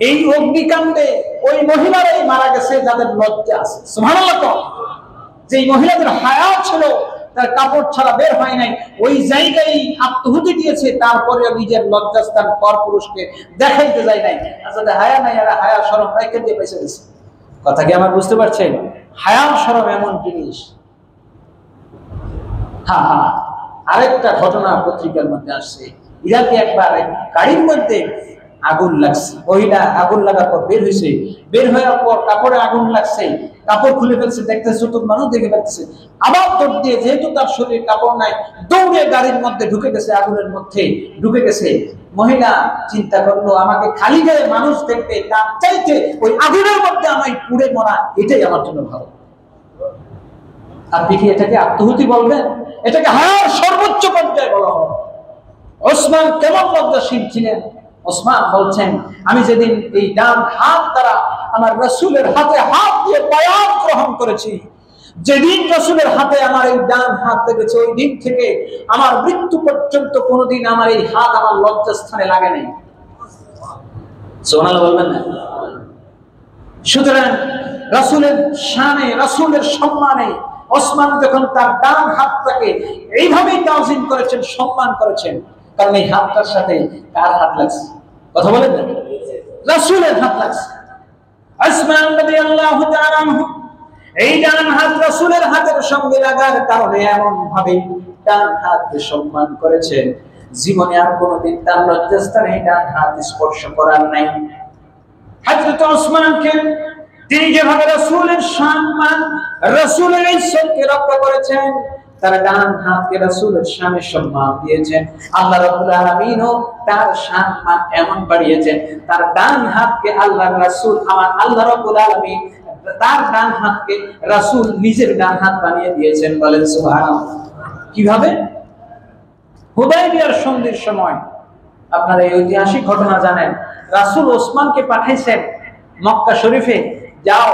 এই অগ্নিকাণ্ডে ওই মহিলারাই মারা গেছে যাদের লজ্জা আছে। সুবহানাল্লাহ। যে মহিলাদের হায়া ছিল, তার কাপড় ছাড়া বের হয় নাই, ওই জায়গায় আত্মহুতি দিয়েছে, তারপরে নিজের লজ্জাস্থান পরপুরুষকে দেখাইতে যায় নাই। আসলে হায়া নাই, আর হায়া শরম রেখে দিয়ে বেঁচে গেছে। কথা কি আমার বুঝতে পারছেন? হায়া শরম এমন জিনিস। হ্যাঁ, আরেকটা ঘটনা পত্রিকার মধ্যে আসছে, ইরাকে একবার গাড়ির মধ্যে আগুন লাগছে। মহিলা আগুন লাগার পর বের হয়েছে, বের হওয়ার পর কাপড়ে আগুন লাগছে, কাপড় খুলে ফেলছে, দেখতেছে চতুর মানুষ দেখে ফেলতেছে, আবার দৌড় দিয়ে, যেহেতু তার শরীরে কাপড় নাই, দৌড়ে গাড়ির মধ্যে ঢুকে গেছে, আগুনের মধ্যে ঢুকে গেছে। মহিলা চিন্তা করলো, আমাকে খালি গায়ে মানুষ দেখবে তার চাইতে ওই আগুনের মধ্যে আমায় পুড়ে মরা এটাই আমার জন্য ভালো। আপনি কি এটাকে আত্মহুতি বলবেন? এটাকে হায়ার সর্বোচ্চ পর্যায়ে বলা হয়। ওসমান কেমন লজ্জাশীল ছিলেন? ওসমান বলছেন, আমি যেদিন এই ডান হাত দ্বারা আমার রাসূলের হাতে হাত দিয়ে বায়াত গ্রহণ করেছি, যেদিন রাসূলের হাতে আমার এই ডান হাত লেগেছে, ওই দিন থেকে আমার মৃত্যু পর্যন্ত কোনোদিন আমার এই হাত আমার লজ্জাস্থানে লাগে নাই। সুবহানাল্লাহ বলবেন না? সুতরাং রাসূলের শানে, রাসূলের সম্মানে ওসমান যখন তার ডান হাতটাকে এইভাবেই তাওযিন করেছেন, সম্মান করেছেন, কারণ এই হাতটার সাথে কার হাত লাগছে? কথা বলেন না? রাসূলের হাত লাগছে। ওসমান রাদিয়াল্লাহু তাআলা আনহু এই ডান হাত রাসূলের হাতের সঙ্গে লাগার কারণে এমন ভাবে ডান হাতকে সম্মান করেছেন, জীবনে আর কোনোদিন তার লজ্জাস্থানে ডান হাত স্পর্শ করার নাই। হযরত ওসমানকে তিনি যেভাবে রাসূলের সম্মান, রাসূলের ইজ্জতকে রক্ষা করেছেন, তার ডান হাতকে রাসূলের শানে সম্মান দিয়েছেন, আল্লাহ রাব্বুল আলামিনও তার সম্মান এমন বাড়িয়েছেন, তার ডান হাতকে আল্লাহর রাসূল, আমার আল্লাহ রাব্বুল আলামিন তার ডান হাতকে রাসূল নিজের ডান হাত বানিয়ে দিয়েছেন। বলেন সুবহানাল্লাহ। কিভাবে? হুদায়বিয়ার সন্ধির সময় আপনারা এই ঐতিহাসিক ঘটনা জানেন, রাসূল ওসমানকে পাঠাইছেন মক্কা শরীফে, যাও,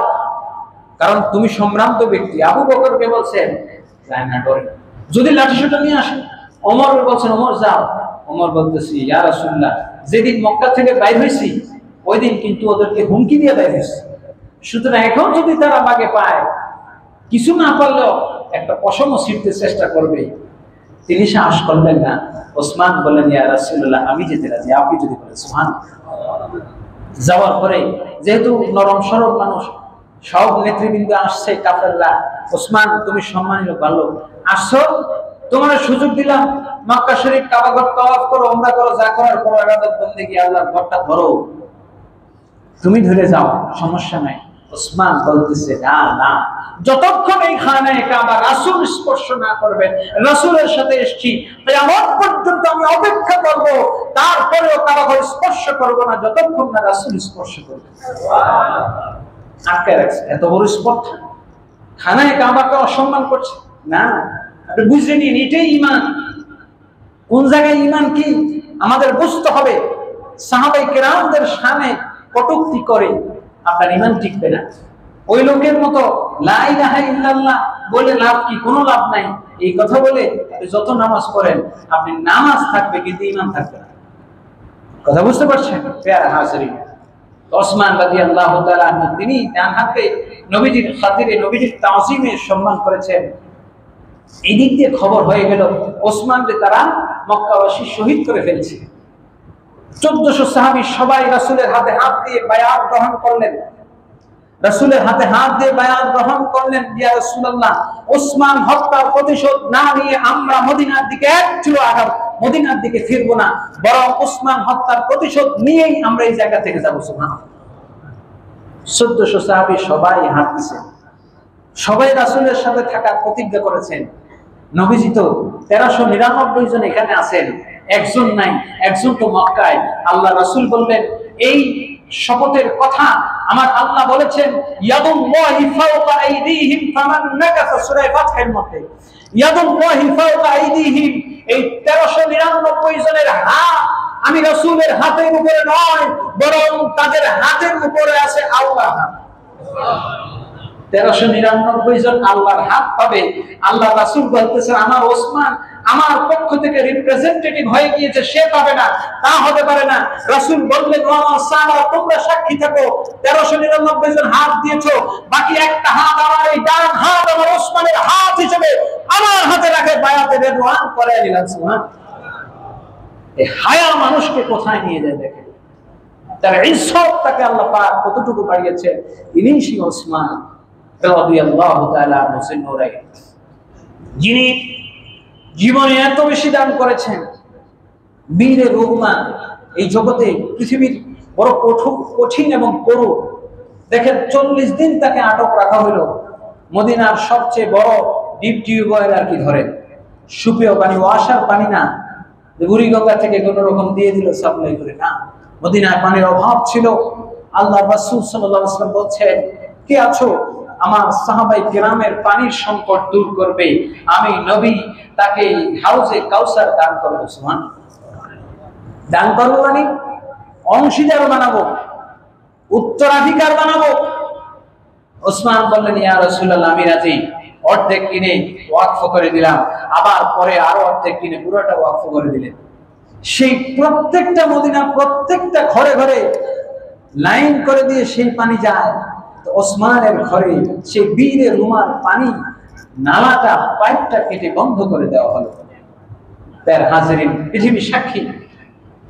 কারণ তুমি সম্ভ্রান্ত ব্যক্তি। আবু বকরকে বলছেন যায় না, ডরে, যদি লাঠিসোঁটা নিয়ে আসে। ওমর বলছেন, ওমর যাও। ওমর বলতেছি, ইয়া রাসূলুল্লাহ, যেদিন মক্কা থেকে বাইর হইছি ওই দিন কিন্তু ওদেরকে হুমকি দিয়ে বাইর হইছি, সুতরাং এখন যদি তারা আমাকে পায়, কিছু না পারলেও একটা পশমও ছিঁড়তে চেষ্টা করবে। তিনি সাহস করলেন না। ওসমান বললেন, ইয়া রাসূলুল্লাহ, আমি যেতে রাজি, আপনি যদি বলেন। সুবহানাল্লাহ। যাওয়ার পরে যেহেতু নরম সরল মানুষ, সব নেতৃবৃন্দ আসছে, কাফেররা, ওসমান তুমি সম্মানিত ভালো আসছো, তোমার সুযোগ দিলাম, মক্কা শরীফ কাবা ঘর তাওয়াফ করো, উমরা করো, যা করার করো, ইবাদত বন্দেগী আল্লাহর ঘরটা ধরো, তুমি ধরে যাও, সমস্যা নাই। ওসমান বলতেছে, না না, যতক্ষণ এই খানায়ে কাবা রাসূল স্পর্শ না করবেন, রাসূলের সাথে এসেছি, কিয়ামত পর্যন্ত আমি অপেক্ষা করব, তারপরেও কাবা ঘর স্পর্শ করব না যতক্ষণ না রাসূল স্পর্শ করবে। সুবহানাল্লাহ। আটকে রাখছে, এত বড় স্পর্ধা, খানায়ে কাবাকে অসম্মান করছে না। আপনি বুঝে নিন, এটাই ঈমান। কোন জায়গায় ঈমান কি আমাদের বুঝতে হবে। সাহাবায়ে কেরামদের শানে কটূক্তি করে আপনার ঈমান টিকবে না। ওই লোকের মতো লা ইলাহা ইল্লাল্লাহ বলে লাভ কি? কোনো লাভ নাই। এই কথা বলে আপনি যত নামাজ পড়েন, আপনি নামাজ থাকবে কিন্তু ঈমান থাকবে না। কথা বুঝতে পারছেন? প্যারা হাজিরিন, ওসমান রাদিয়াল্লাহু তাআলা আনহু তিনি ডান হাতে নবীজির খাতিরে, নবীজির তাওযীমে সম্মান করেছেন। এই দিক দিয়ে খবর হয়ে গেল ওসমানকে তারা মক্কাবাসী শহীদ করে ফেলছে। 1400 সাহাবী সবাই রাসূলের হাতে হাত দিয়ে বায়াত গ্রহণ করলেন। রাসূলের হাতে হাত দিয়ে বায়াত গ্রহণ করলেন, ইয়া রাসূলুল্লাহ, ওসমান হত্যার প্রতিশোধ না নিয়ে আমরা মদিনার দিকে এক চুলো আগাব, মদিনার দিকে ফিরবো না, বরং ওসমান হত্যার প্রতিশোধ নিয়েই আমরা এই জায়গা থেকে যাব। সুবহানাল্লাহ। 1400 সাহাবী সবাই হাত দিয়েছেন, সবাই রাসূলের সাথে থাকার প্রতিজ্ঞা করেছেন। নবীজি তো 1399 জন এখানে আছেন, একজন নাই, একজন তো মক্কায়। আল্লাহ রাসূল বললেন, এই শপথের কথা আমার আল্লাহ বলেছেন, ইয়াদুল্লাহি ফাওকা আইদিহিম ফামান নাকাসা, সূরা ফাতহের মধ্যে, ইয়াদুল্লাহি ফাওকা আইদিহিম, এই 1399 জনের হাত আমি রাসূলের হাতের উপরে নয়, বরং তাদের হাতের উপরে আছে আল্লাহর হাত। 1399 জন আল্লাহর হাত পাবে। আল্লাহ রাসূল বলতেছেন, আমার ওসমান আমার পক্ষ থেকে রিপ্রেজেন্টেটিভ হয়ে গিয়েছে, সে পাবে না, তা হতে পারে না। রাসূল বললেন, ও সাহাবা, তোমরা সাক্ষী থাকো, 1399 জন হাত দিয়েছো, বাকি একটা হাত আমার এই ডান হাত আমার ওসমানের হাত হিসেবে আমার হাতে রাখে বায়াতে রিদওয়ান করে নিলাম। সুবহানাল্লাহ। এই হায়া মানুষকে কোথায় নিয়ে যায় দেখেন, তার ইজ্জত তাকে আল্লাহ পাক কতটুকু বাড়িয়েছে। ইনি সেই ওসমান রাদিয়াল্লাহু তাআলা আনহু, যিনি জীবনে এত বেশি দান করেছেন, বীরে রহমান। এই জগতে পৃথিবীর বড় কঠিন এবং করু, দেখেন 40 দিন তাকে আটক রাখা হলো মদিনার সবচেয়ে বড় ডিপ টিউবওয়েল আর কি ধরেন, সুপেয় পানি, ওয়াসার পানি না, বুড়িগঙ্গা থেকে কোন রকম দিয়ে দিল সাপ্লাই করে, না। মদিনায় পানির অভাব ছিল। আল্লাহ রাসূল সাল্লাল্লাহু আলাইহি ওয়াসাল্লাম বলছেন, কে আছো আমার সাহাবাই কেরামের পানির সংকট দূর করবে? আমি নবী তাকে হাউজে কাউসার দান করব। সুবহানাল্লাহ। দান করবো মানে অংশীদার বানাবো, উত্তরাধিকার বানাবো। ওসমান বললেন, ইয়া রাসূলুল্লাহ, আমি রাজি। অর্ধেক কিনে ওয়াকফ করে দিলাম, আবার পরে আরো অর্ধেক কিনে পুরোটা ওয়াকফ করে দিলেন। সেই প্রত্যেকটা মদিনার প্রত্যেকটা ঘরে ঘরে লাইন করে দিয়ে সেই পানি যায়। তো ওসমানের ঘরে সেই বীরের রুমার পানি নালাটা, পাইপটা কেটে বন্ধ করে দেওয়া হলো। তার হাজিরিন, পৃথিবী সাক্ষী।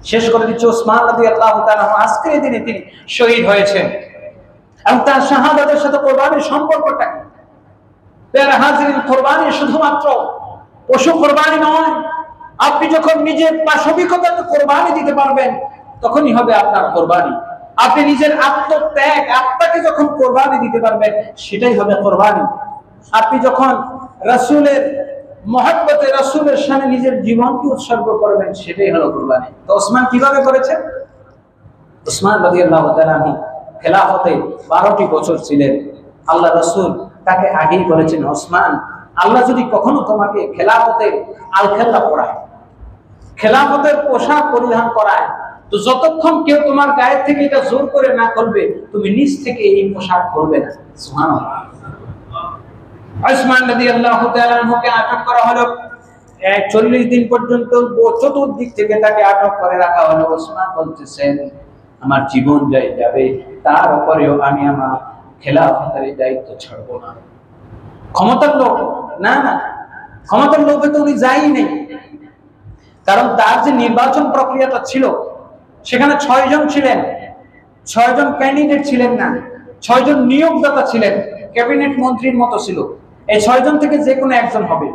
শেষ করে দিচ্ছে, ওসমান রাদিয়াল্লাহু তাআলা আজকের দিনে তিনি শহীদ হয়েছেন। এবং তার শাহাদাতের সাথে কোরবানির সম্পর্কটা কি? তার হাজিরিন, কোরবানি শুধুমাত্র পশু কোরবানি নয়। আপনি যখন নিজের পাশবিকতাকে কোরবানি দিতে পারবেন, তখনই হবে আপনার কোরবানি। আপনি নিজের আত্মত্যাগ, আত্মাকে যখন কোরবানি দিতে পারবেন, সেটাই হবে কোরবানি। আপনি যখন রাসূলের মহব্বতে, রাসূলের সামনে নিজের জীবনকে উৎসর্গ করবেন, সেটাই হলো কোরবানি। তো ওসমান কিভাবে করেছেন? ওসমান রাদিয়াল্লাহু তাআলা খেলাফতে 12টি বছর ছিলেন। আল্লাহ রাসূল তাকে আগেই বলেছেন, ওসমান, আল্লাহ যদি কখনো তোমাকে খেলাফতের আল-খেল্লা পরায়, খেলাফতের পোশাক পরিধান করায়, তো যতক্ষণ কেউ তোমার গায়ে থেকে এটা জোর করে না করবে, তুমি নিজ থেকে এই পোশাক পরবে না। সুবহানাল্লাহ। ওসমান রাদিয়াল্লাহু তাআলা কে আটক করা হলো। 40 দিন পর্যন্ত চতুর্দিক থেকে তাকে আটক করে রাখা হলো। ওসমান বলতেছেন, আমার জীবন যাবে, তার উপরেও আমি আমার খেলাফতের দায়িত্ব ছাড়ব না। ক্ষমতার লোভ, না না, ক্ষমতার লোভে তো উনি যাই নেই। কারণ তার যে নির্বাচন প্রক্রিয়াটা ছিল, সেখানে 6 জন ছিলেন। 6 জন ক্যান্ডিডেট ছিলেন না, 6 জন নিয়োগদাতা ছিলেন। ক্যাবিনেট মন্ত্রীর মতো ছিল। এই 6 জন থেকে যে কোনো একজন হবে।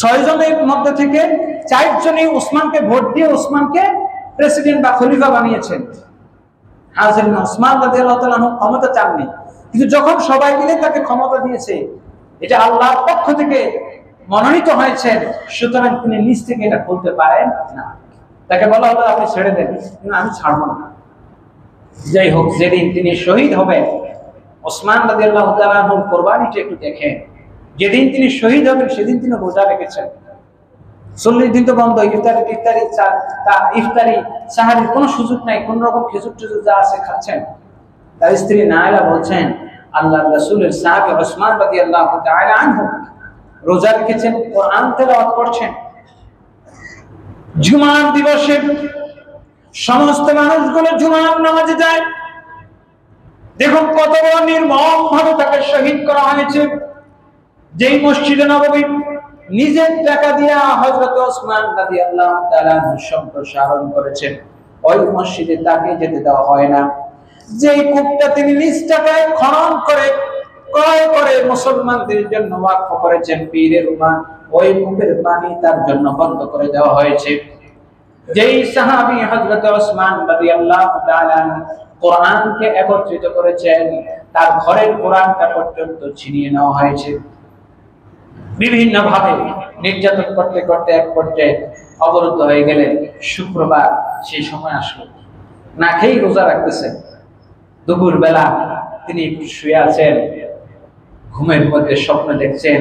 6 জনের মধ্যে থেকে 4 জনই ওসমানকে ভোট দিয়ে ওসমানকে প্রেসিডেন্ট বা খলিফা বানিয়েছেন। হাজরিন, ওসমান রাদিয়াল্লাহু তাআলা ক্ষমতা চাননি, কিন্তু যখন সবাই মিলে তাকে ক্ষমতা দিয়েছে, এটা আল্লাহর পক্ষ থেকে মনোনীত হয়েছেন, সুতরাং তিনি নিজ থেকে এটা বলতে পারেন না। তাকে বলা হলো, আপনি ছেড়ে দেন। কিন্তু আমি ছাড়বো না। যাই হোক, যেদিন তিনি শহীদ হবেন, ওসমান রাদিয়াল্লাহু তাআলা কোরবানিটা একটু দেখেন। যেদিন তিনি শহীদ হবেন, সেদিন তিনি রোজা রেখেছেন। 40 দিন তো বন্ধ, ইফতারি সাহারির কোনো সুযোগ নাই, কোন রকম খেজুর টেজুর যা আছে খাচ্ছেন। তার স্ত্রী নাইলা বলছেন, আল্লাহর রাসূলের সাহাবী ওসমান রাদিয়াল্লাহু তাআলা আনহু রোজা রেখেছেন, কোরআন তেলাওয়াত করছেন। জুমার দিবসে সমস্ত মানুষগুলো জুমার নামাজে যায়। দেখুন কত বড় নির্মম ভাবে তাকে শহীদ করা হয়েছে। যেই মসজিদে নববী নিজের টাকা দিয়ে হযরত ওসমান রাদিয়াল্লাহু তাআলা সম্প্রসারণ করেছেন, ওই মসজিদে তাকে যেতে দেওয়া হয় না। যেই কূপটা তিনি নিজ টাকায় খনন করে ক্রয় করে মুসলমানদের জন্য ওয়াকফ করেছেন, পীরের রুমা, ওই কূপের পানি তার জন্য বন্ধ করে দেওয়া হয়েছে। যেই সাহাবী হযরত ওসমান রাদিয়াল্লাহু তাআলা কোরআনকে একত্রিত করেছেন, তার ঘরের কোরআনটা পর্যন্ত ছিনিয়ে নেওয়া হয়েছে। বিভিন্ন ভাবে নির্যাতন করতে করতে এক পর্যায়ে অবরুদ্ধ হয়ে গেলেন। শুক্রবার সেই সময় আসলো, না খেয়েই রোজা রাখতেছেন। দুপুর বেলা তিনি একটু শুয়ে আছেন, ঘুমের মধ্যে স্বপ্ন দেখছেন।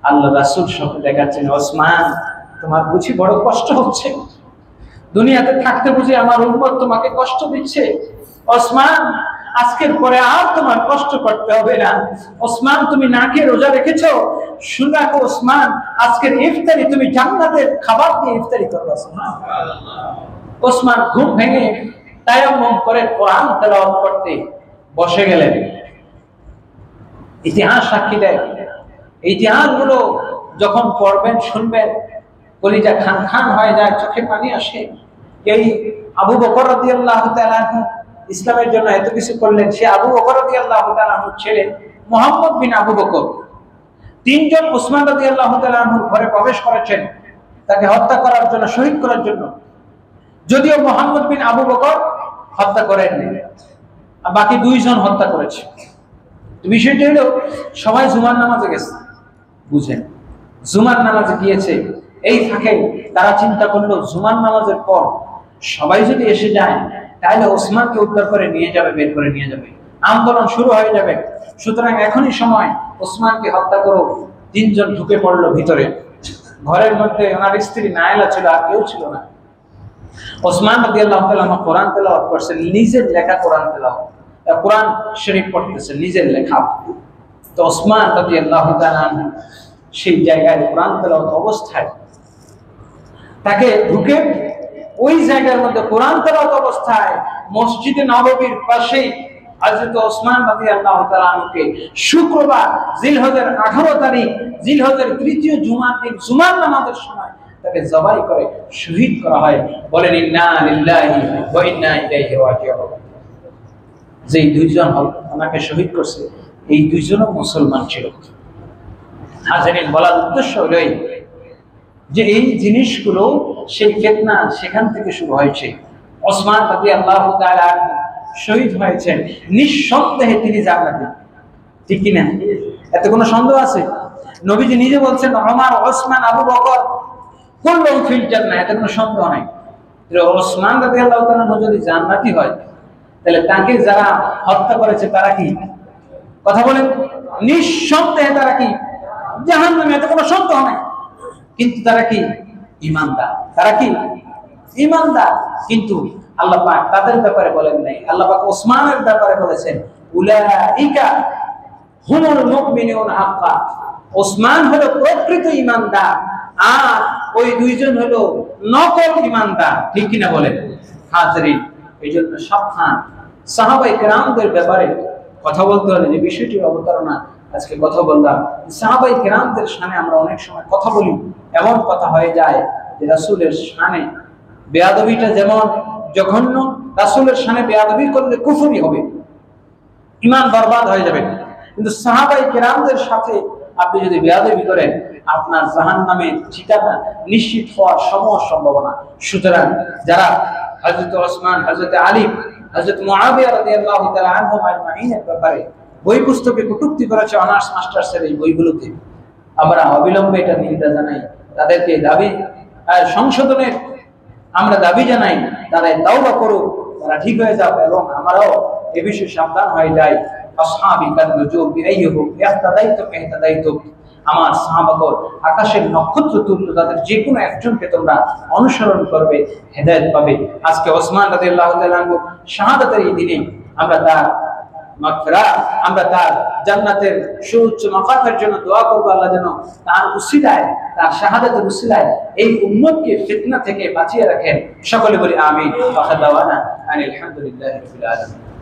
আল্লাহ রাসূল স্বপ্ন দেখাচ্ছেন, ওসমান, তোমার বুঝি বড় কষ্ট হচ্ছে? দুনিয়াতে থাকতে বুঝি আমার উম্মত তোমাকে কষ্ট দিচ্ছে? ওসমান, আজকের পরে আর তোমার কষ্ট করতে হবে না। ওসমান, তুমি না খেয়ে রোজা রেখেছো, শুনে রাখো ওসমান, আজকের ইফতারি তুমি জান্নাতের খাবার দিয়ে ইফতারি করবে। ওসমান ঘুম ভেঙে তায়াম্মুম করে কোরআন তেলাওয়াত করতে বসে গেলেন। ইতিহাস সাক্ষী দেয়, ইতিহাসগুলো যখন পড়বেন, শুনবেন, কলিজা খান খান হয়ে যায়, চোখে পানি আসে। এই আবু বকর রাদিয়াল্লাহু তাআলা ইসলামের জন্য এত কিছু করলেন। সে আবু বকর রাদিয়াল্লাহু তাআলা ছেলে মুহাম্মদ বিন আবু বকর 3 জন ওসমান রাদিয়াল্লাহু তাআলা ঘরে প্রবেশ করেছেন তাকে হত্যা করার জন্য, শহীদ করার জন্য। যদিও মুহাম্মদ বিন আবু বকর হত্যা করেননি, বাকি 2 জন হত্যা করেছে। বিষয়টা হলো, সবাই জুমার নামাজে গেছে, বুঝেন, জুমার নামাজে গিয়েছে, এই ফাঁকে তারা চিন্তা করলো জুমার নামাজের পর সবাই যদি এসে যায় তাহলে ওসমানকে উদ্ধার করে নিয়ে যাবে, বের করে নিয়ে যাবে, আন্দোলন শুরু হয়ে যাবে। সুতরাং এখনই সময়, ওসমানকে হত্যা করো। তিনজন ঢুকে পড়লো ভিতরে। ঘরের মধ্যে ওনার স্ত্রী নায়েলা ছিল, আর কেউ ছিল না। ওসমান রাদিয়াল্লাহু তাআলা কোরআন তেলাওয়াত করছেন, নিজের লেখা কোরআন তেলাওয়াত, কোরআন শরীফ পড়তেছেন, নিজের লেখা। তো ওসমান রাদিয়াল্লাহু তাআলা সেই জায়গায় কোরআন তেলাওয়াত অবস্থায় তাকে ঢুকে ওই জায়গার মধ্যে কোরআন তেলাওয়াত অবস্থায় মসজিদে নববীর পাশে হযরত ওসমান রাদিয়াল্লাহু তাআলা আনহুকে শুক্রবার জিলহজের 18 তারিখ, জিলহজের তৃতীয় জুমার দিন জুমার নামাজের সময় তাকে জবাই করে শহীদ করা হয়। বলেন ইন্না লিল্লাহি ওয়া ইন্না ইলাইহি রাজিউন। যেই দুইজন ওনাকে শহীদ করছে এই দুইজনও মুসলমান ছিল। হাজিরিন, বলার উদ্দেশ্য হলো যে এই জিনিসগুলো সেই ফিতনা সেখান থেকে শুরু হয়েছে। ওসমান রাদিয়াল্লাহু তাআলা শহীদ হয়েছেন, নিঃসন্দেহে তিনি জান্নাতি, ঠিক কি না? এতে কোনো সন্দেহ আছে? নবীজি নিজে বলছেন ওমর, ওসমান, আবু বকর কুল্লুহুম ফিল জান্নাহ, এতে কোনো সন্দেহ নাই। ওসমান রাদিয়াল্লাহু তাআলা যদি জান্নাতি হয় তাহলে তাকে যারা হত্যা করেছে তারা কি? কথা বলেন। নিঃসন্দেহে তারা কি? জাহান্নামী, এতে কোনো সন্দেহ নাই। কিন্তু তারা কি? ঈমানদার। তারা কি? ঈমানদার। কিন্তু আল্লাহ পাক তাদের ব্যাপারে বলেন নাই। আল্লাহ পাক ওসমানের ব্যাপারে বলেছেন উলাইকা হুমুল মুমিনুন হাক্কা। ওসমান হলো প্রকৃত ঈমানদার, আর ওই দুইজন হলো নকল ঈমানদার, ঠিক কিনা বলেন? হাজিরিন, এইজন্য সাবধান। সাহাবায়ে কেরামদের ব্যাপারে কথা বলতে হলে যে বিষয়টির অবতারণা আজকে কথা বললাম, সাহাবায়ে কেরামদের শানে আমরা অনেক সময় কথা বলি, এমন কথা হয়ে যায় যে রাসূলের শানে বেয়াদবিটা যেমন জঘন্য, রাসূলের শানে বেয়াদবি করলে কুফরি হবে, ঈমান বরবাদ হয়ে যাবে। কিন্তু সাহাবায়ে কেরামদের সাথে আপনি যদি বেয়াদবি করেন আপনার জাহান্নামের ঠিকানা নিশ্চিত হওয়ার সম্ভাবনা। সুতরাং যারা হযরত ওসমান, হযরত আলী, হযরত মুআবিয়া রাদিয়াল্লাহু তাআলা আনহুম আজমাইনের ব্যাপারে বই পুস্তকে কটূক্তি করেছে, অনার্স মাস্টার্সের এই বইগুলোতে, আমরা অবিলম্বে এটা নিন্দা জানাই। তাদেরকে দাবি সংশোধনের আমরা দাবি জানাই, তারা তাওবা করুক, তারা ঠিক হয়ে যাক, এবং আমরাও এ বিষয়ে সাবধান হয়ে যাই। আসহাবি কান নুজুম বিআইয়ুহুম ইহতাদাইতুম ইহতাদাইতুম। আমার সাহাবাগণ আকাশের নক্ষত্র তুল্য, তাদের যে কোনো একজনকে তোমরা অনুসরণ করবে, হেদায়েত পাবে। আজকে ওসমান রাদিয়াল্লাহু তাআলা আনহু শাহাদাতের এই দিনে আমরা তার মাগফিরাত, আমরা তার জান্নাতের সুউচ্চ মাকামের জন্য দোয়া করব। আল্লাহ যেন তার উসিলায়, তার শাহাদাতের উসিলায় এই উম্মতকে ফিতনা থেকে বাঁচিয়ে রাখেন। সকলে বলি আমিন। ওয়া আখিরু দাওয়ানা আলহামদুলিল্লাহি রাব্বিল আলামিন।